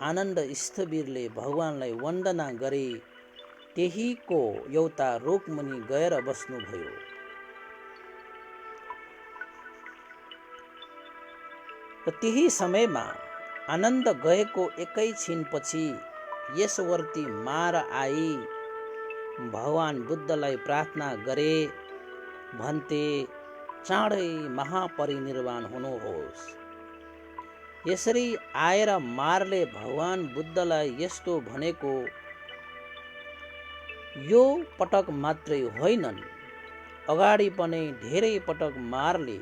आनन्द स्थवीरले भगवानलाई वन्दना गरी त्यहीको एउटा रुखमुनि गएर बस्नुभयो। त्यही समयमा आनन्द गएको एकैछिनपछि यसवर्ती मार आई भगवान बुद्धलाई प्रार्थना गरे, भन्ते चाँडै महापरिनिर्वाण हुनुहोस्। यसरी आएर मारले भगवान बुद्धलाई यस्तो भनेको यो पटक मात्रै होइनन्, अगाडि पनि धेरै पटक मारले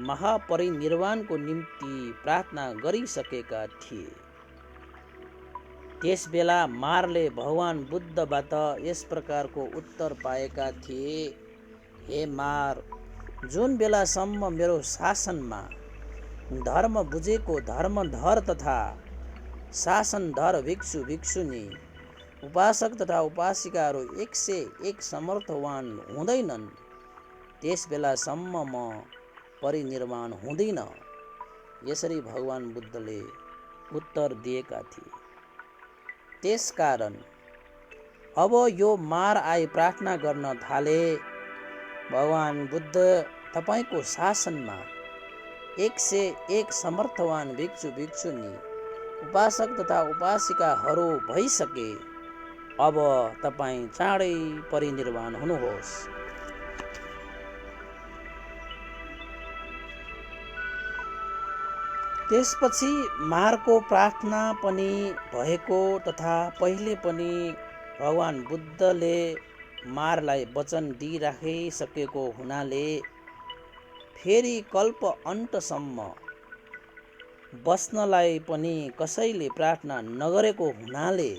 महापरिनिर्वाणको निम्ति प्रार्थना गरिसकेका थिए। त्यस बेला मारले भगवान बुद्धबाट यस प्रकारको उत्तर पाएका थिए, हे मार, जुन बेलासम्म मेरो शासनमा धर्म बुझेको धर्मधर तथा शासनधर भिक्षु भिक्षुनी, उपासक तथा उपासिकाहरू 101 समर्थवान हुँदैनन्, त्यस बेलासम्म म परिनिर्वाण हुँदिन। यसरी भगवान बुद्धले उत्तर दिएका थिए। त्यसकारण अब यो मार आई प्रार्थना गर्न थाले, भगवान बुद्ध तपाईको शासनमा 101 समर्थवान भिक्षु भिक्षुनी, उपासक तथा उपासिकाहरू भइसके, अब तपाईं चाँडै परिनिर्वाण हुनुहोस्। त्यसपछि मारको प्रार्थना पनि भएको तथा पहिले पनि भगवान बुद्धले मारलाई वचन दिइराखिसकेको हुनाले फेरि कल्प अन्तसम्म बस्नलाई पनि कसैले प्रार्थना नगरेको हुनाले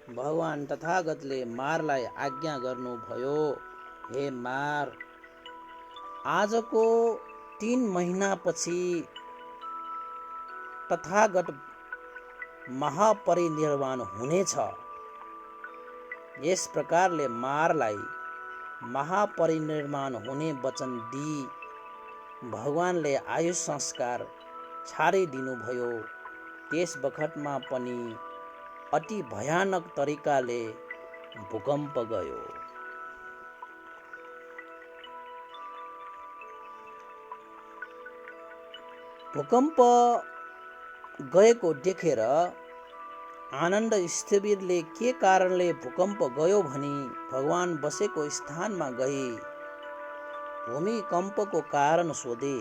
भगवान तथागतले मारलाई आज्ञा गर्नुभयो, हे मार, आजको 3 महिनापछि तथागत महापरिनिर्वाण हुनेछ। यस प्रकारले मारलाई महापरिनिर्वाण हुने वचन दिई भगवानले आयुष संस्कार छाडिदिनुभयो। त्यस बखतमा पनि अति भयानक तरिकाले भूकम्प गयो। भूकम्प गएको देखेर आनन्द स्थवीरले के कारणले भूकम्प गयो भनी भगवान बसेको स्थानमा गई भूमिकम्पको कारण सोधे।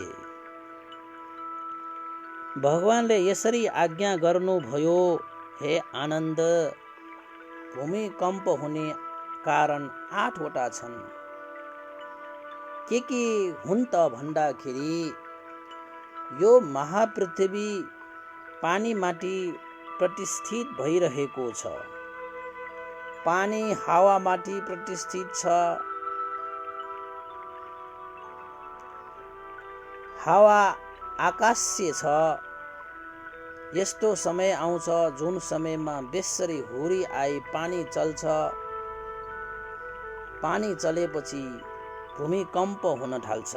भगवानले यसरी आज्ञा गर्नुभयो, हे आनन्द, भूमिकम्प हुने कारण 8 वटा छन्। के हुन् त भन्दाखेरि, यो महापृथ्वी पानी माटी प्रतिष्ठित भइरहेको छ। पानी हावा माटी प्रतिष्ठित छ। हावा आकाशीय छ। यस्तो समय आउँछ जुन समयमा बेसरी हुरी आई पानी चल्छ। पानी चलेपछि भूमिकम्प हुन थाल्छ।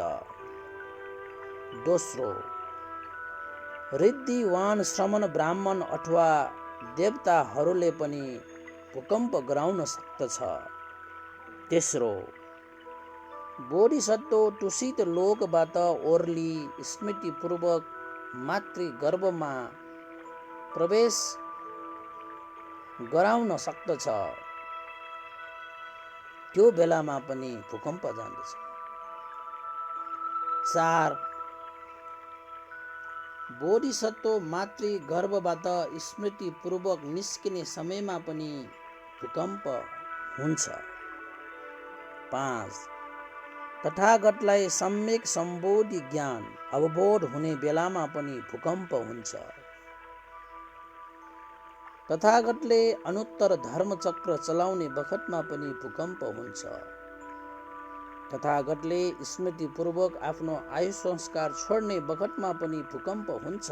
दोस्रो, ऋद्धिवान श्रमण ब्राह्मण अथवा देवताहरूले पनि भूकम्प गराउन सक्दछ। तेस्रो, बोधिसत्व तुषित लोकबाट ओर्ली स्मृतिपूर्वक मातृगर्भमा प्रवेश गराउन सक्दछ। त्यो बेलामा पनि भूकम्प जान्दछ। 4, बोधिसत्व मातृगर्भबाट स्मृतिपूर्वक निस्किने समयमा पनि भूकम्प हुन्छ। 5, तथागतलाई सम्यक सम्बोधि ज्ञान अवबोध हुने बेलामा पनि भूकम्प हुन्छ। तथागतले अनुत्तर धर्मचक्र चलाउने बखतमा पनि भूकम्प हुन्छ। तथागतले स्मृतिपूर्वक आफ्नो आयु संस्कार छोड्ने बखतमा पनि भूकम्प हुन्छ।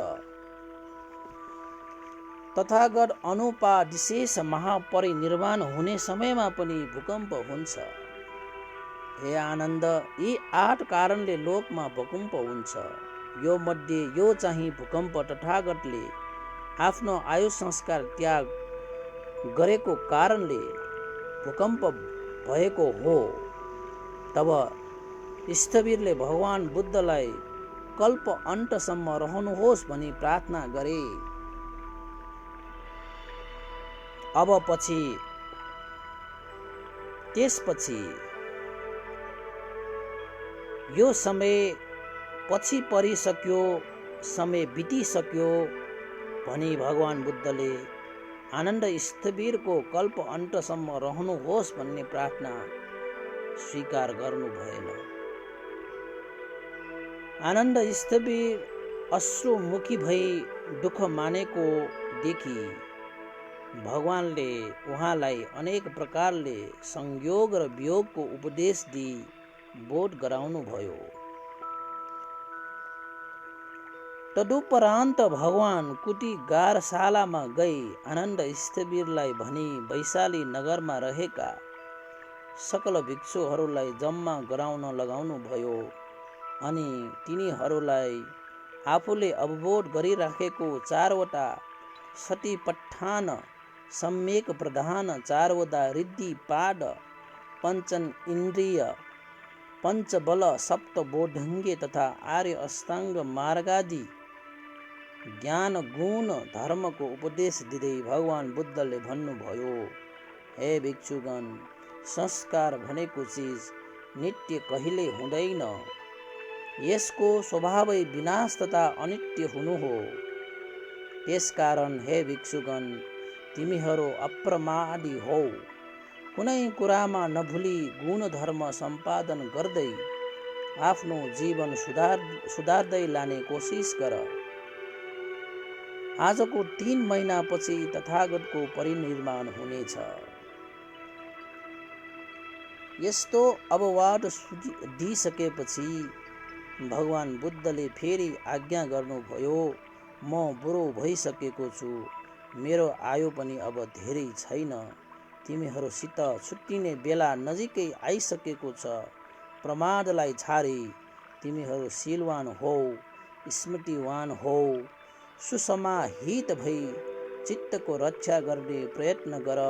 तथागत अनुपादिशेष महापरिनिर्वाण हुने समयमा पनि भूकम्प हुन्छ। हे आनन्द, यी 8 कारणले लोकमा भूकम्प हुन्छ। यो मध्ये यो चाहिँ भूकम्प तथागतले आफ्नो आयु संस्कार त्याग गरेको कारणले भूकम्प भएको हो। तब स्थविरले भगवान बुद्धलाई कल्प अन्तसम्म रहनुहोस् भनी प्रार्थना गरे। त्यसपछि यो समय पछि परिसक्यो, समय बितिसक्यो भनी भगवान बुद्धले आनन्द स्थविरको कल्प अन्तसम्म रहनुहोस् भन्ने प्रार्थना स्वीकार गर्नु भएन। आनन्द स्थविर अश्रुमुखी भई दुःख मानेको देखि भगवानले उहाँलाई अनेक प्रकारले संयोग र वियोगको उपदेश दिई बोध गराउनु भयो। तदुपरान्त भगवान कुटी गारशालामा गई आनन्द स्थविरलाई भनी वैशाली नगरमा रहेका सकल भिक्षुहरूलाई जम्मा गराउन लगाउनु भयो अनि तिनीहरूलाई आफूले अवबोध गरिराखेको 4 वटा सतिपट्ठान, सम्यक प्रधान, 4 वटा ऋद्धिपाद, पञ्चन इन्द्रिय, पञ्चबल, सप्तबोधङ्गे तथा आर्य अष्टाङ्ग मार्गादि ज्ञान गुण धर्मको उपदेश दिँदै भगवान बुद्धले भन्नुभयो, हे भिक्षुगण, संस्कार भनेको चिज नित्य कहिले हुँदैन। यसको स्वभावै विनाश तथा अनित्य हुनु हो। त्यसकारण हे भिक्षुगण, तिमीहरू अप्रमादी हौ। कुनै कुरामा नभुली गुण धर्म सम्पादन गर्दै आफ्नो जीवन सुधार्दै लाने कोसिस गर। आजको 3 महिनापछि तथागतको परिनिर्वाण हुनेछ। यस्तो अववाद दिइसकेपछि भगवान बुद्धले फेरि आज्ञा गर्नुभयो, म बुढो भइसकेको छु, मेरो आयु पनि अब धेरै छैन। तिमीहरूसित छुट्टिने बेला नजिकै आइसकेको छ। प्रमादलाई छाडी तिमीहरू शीलवान हौ, स्मृतिवान हौ, सुसमाहित भई चित्तको रक्षा गर्ने प्रयत्न गर।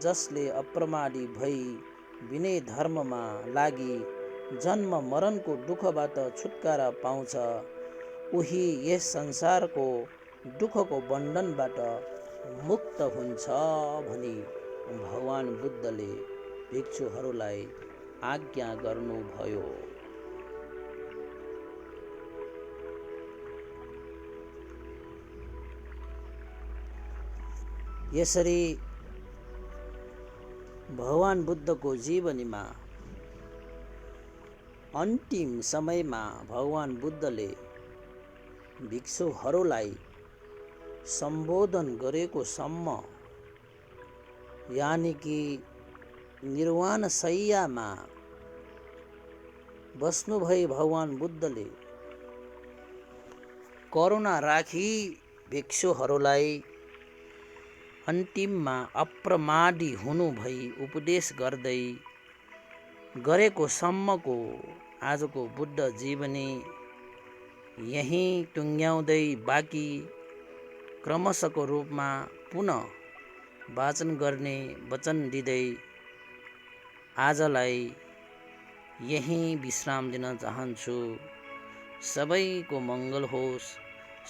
जसले अप्रमादी भई विनय धर्ममा लागि जन्म मरणको दुःखबाट छुटकारा पाउँछ, उही यस संसारको दुःखको बन्धनबाट मुक्त हुन्छ भनी भगवान बुद्धले भिक्षुहरूलाई आज्ञा गर्नुभयो। यसरी भगवान बुद्धको जीवनीमा अन्तिम समयमा भगवान बुद्धले भिक्षुहरूलाई सम्बोधन गरेको सम्म, यानि कि निर्वाण शय्यामा बस्नुभई भगवान बुद्धले करुणा राखी भिक्षुहरूलाई अन्तिममा अप्रमादी हुनु भई उपदेश गर्दै गरेको सम्मको आजको बुद्ध जीवनी यहीँ टुङ्ग्याउँदै बाँकी क्रमशःको रूपमा पुनः वाचन गर्ने वचन दिँदै आजलाई यहीँ विश्राम दिन चाहन्छु। सबैको मङ्गल होस्,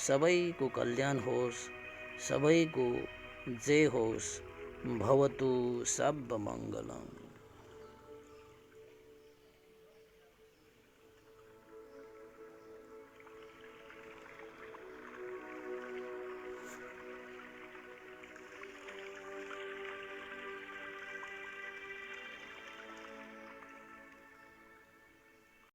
सबैको कल्याण होस्, सबैको जय होस्। भवतु सब मङ्गलम्।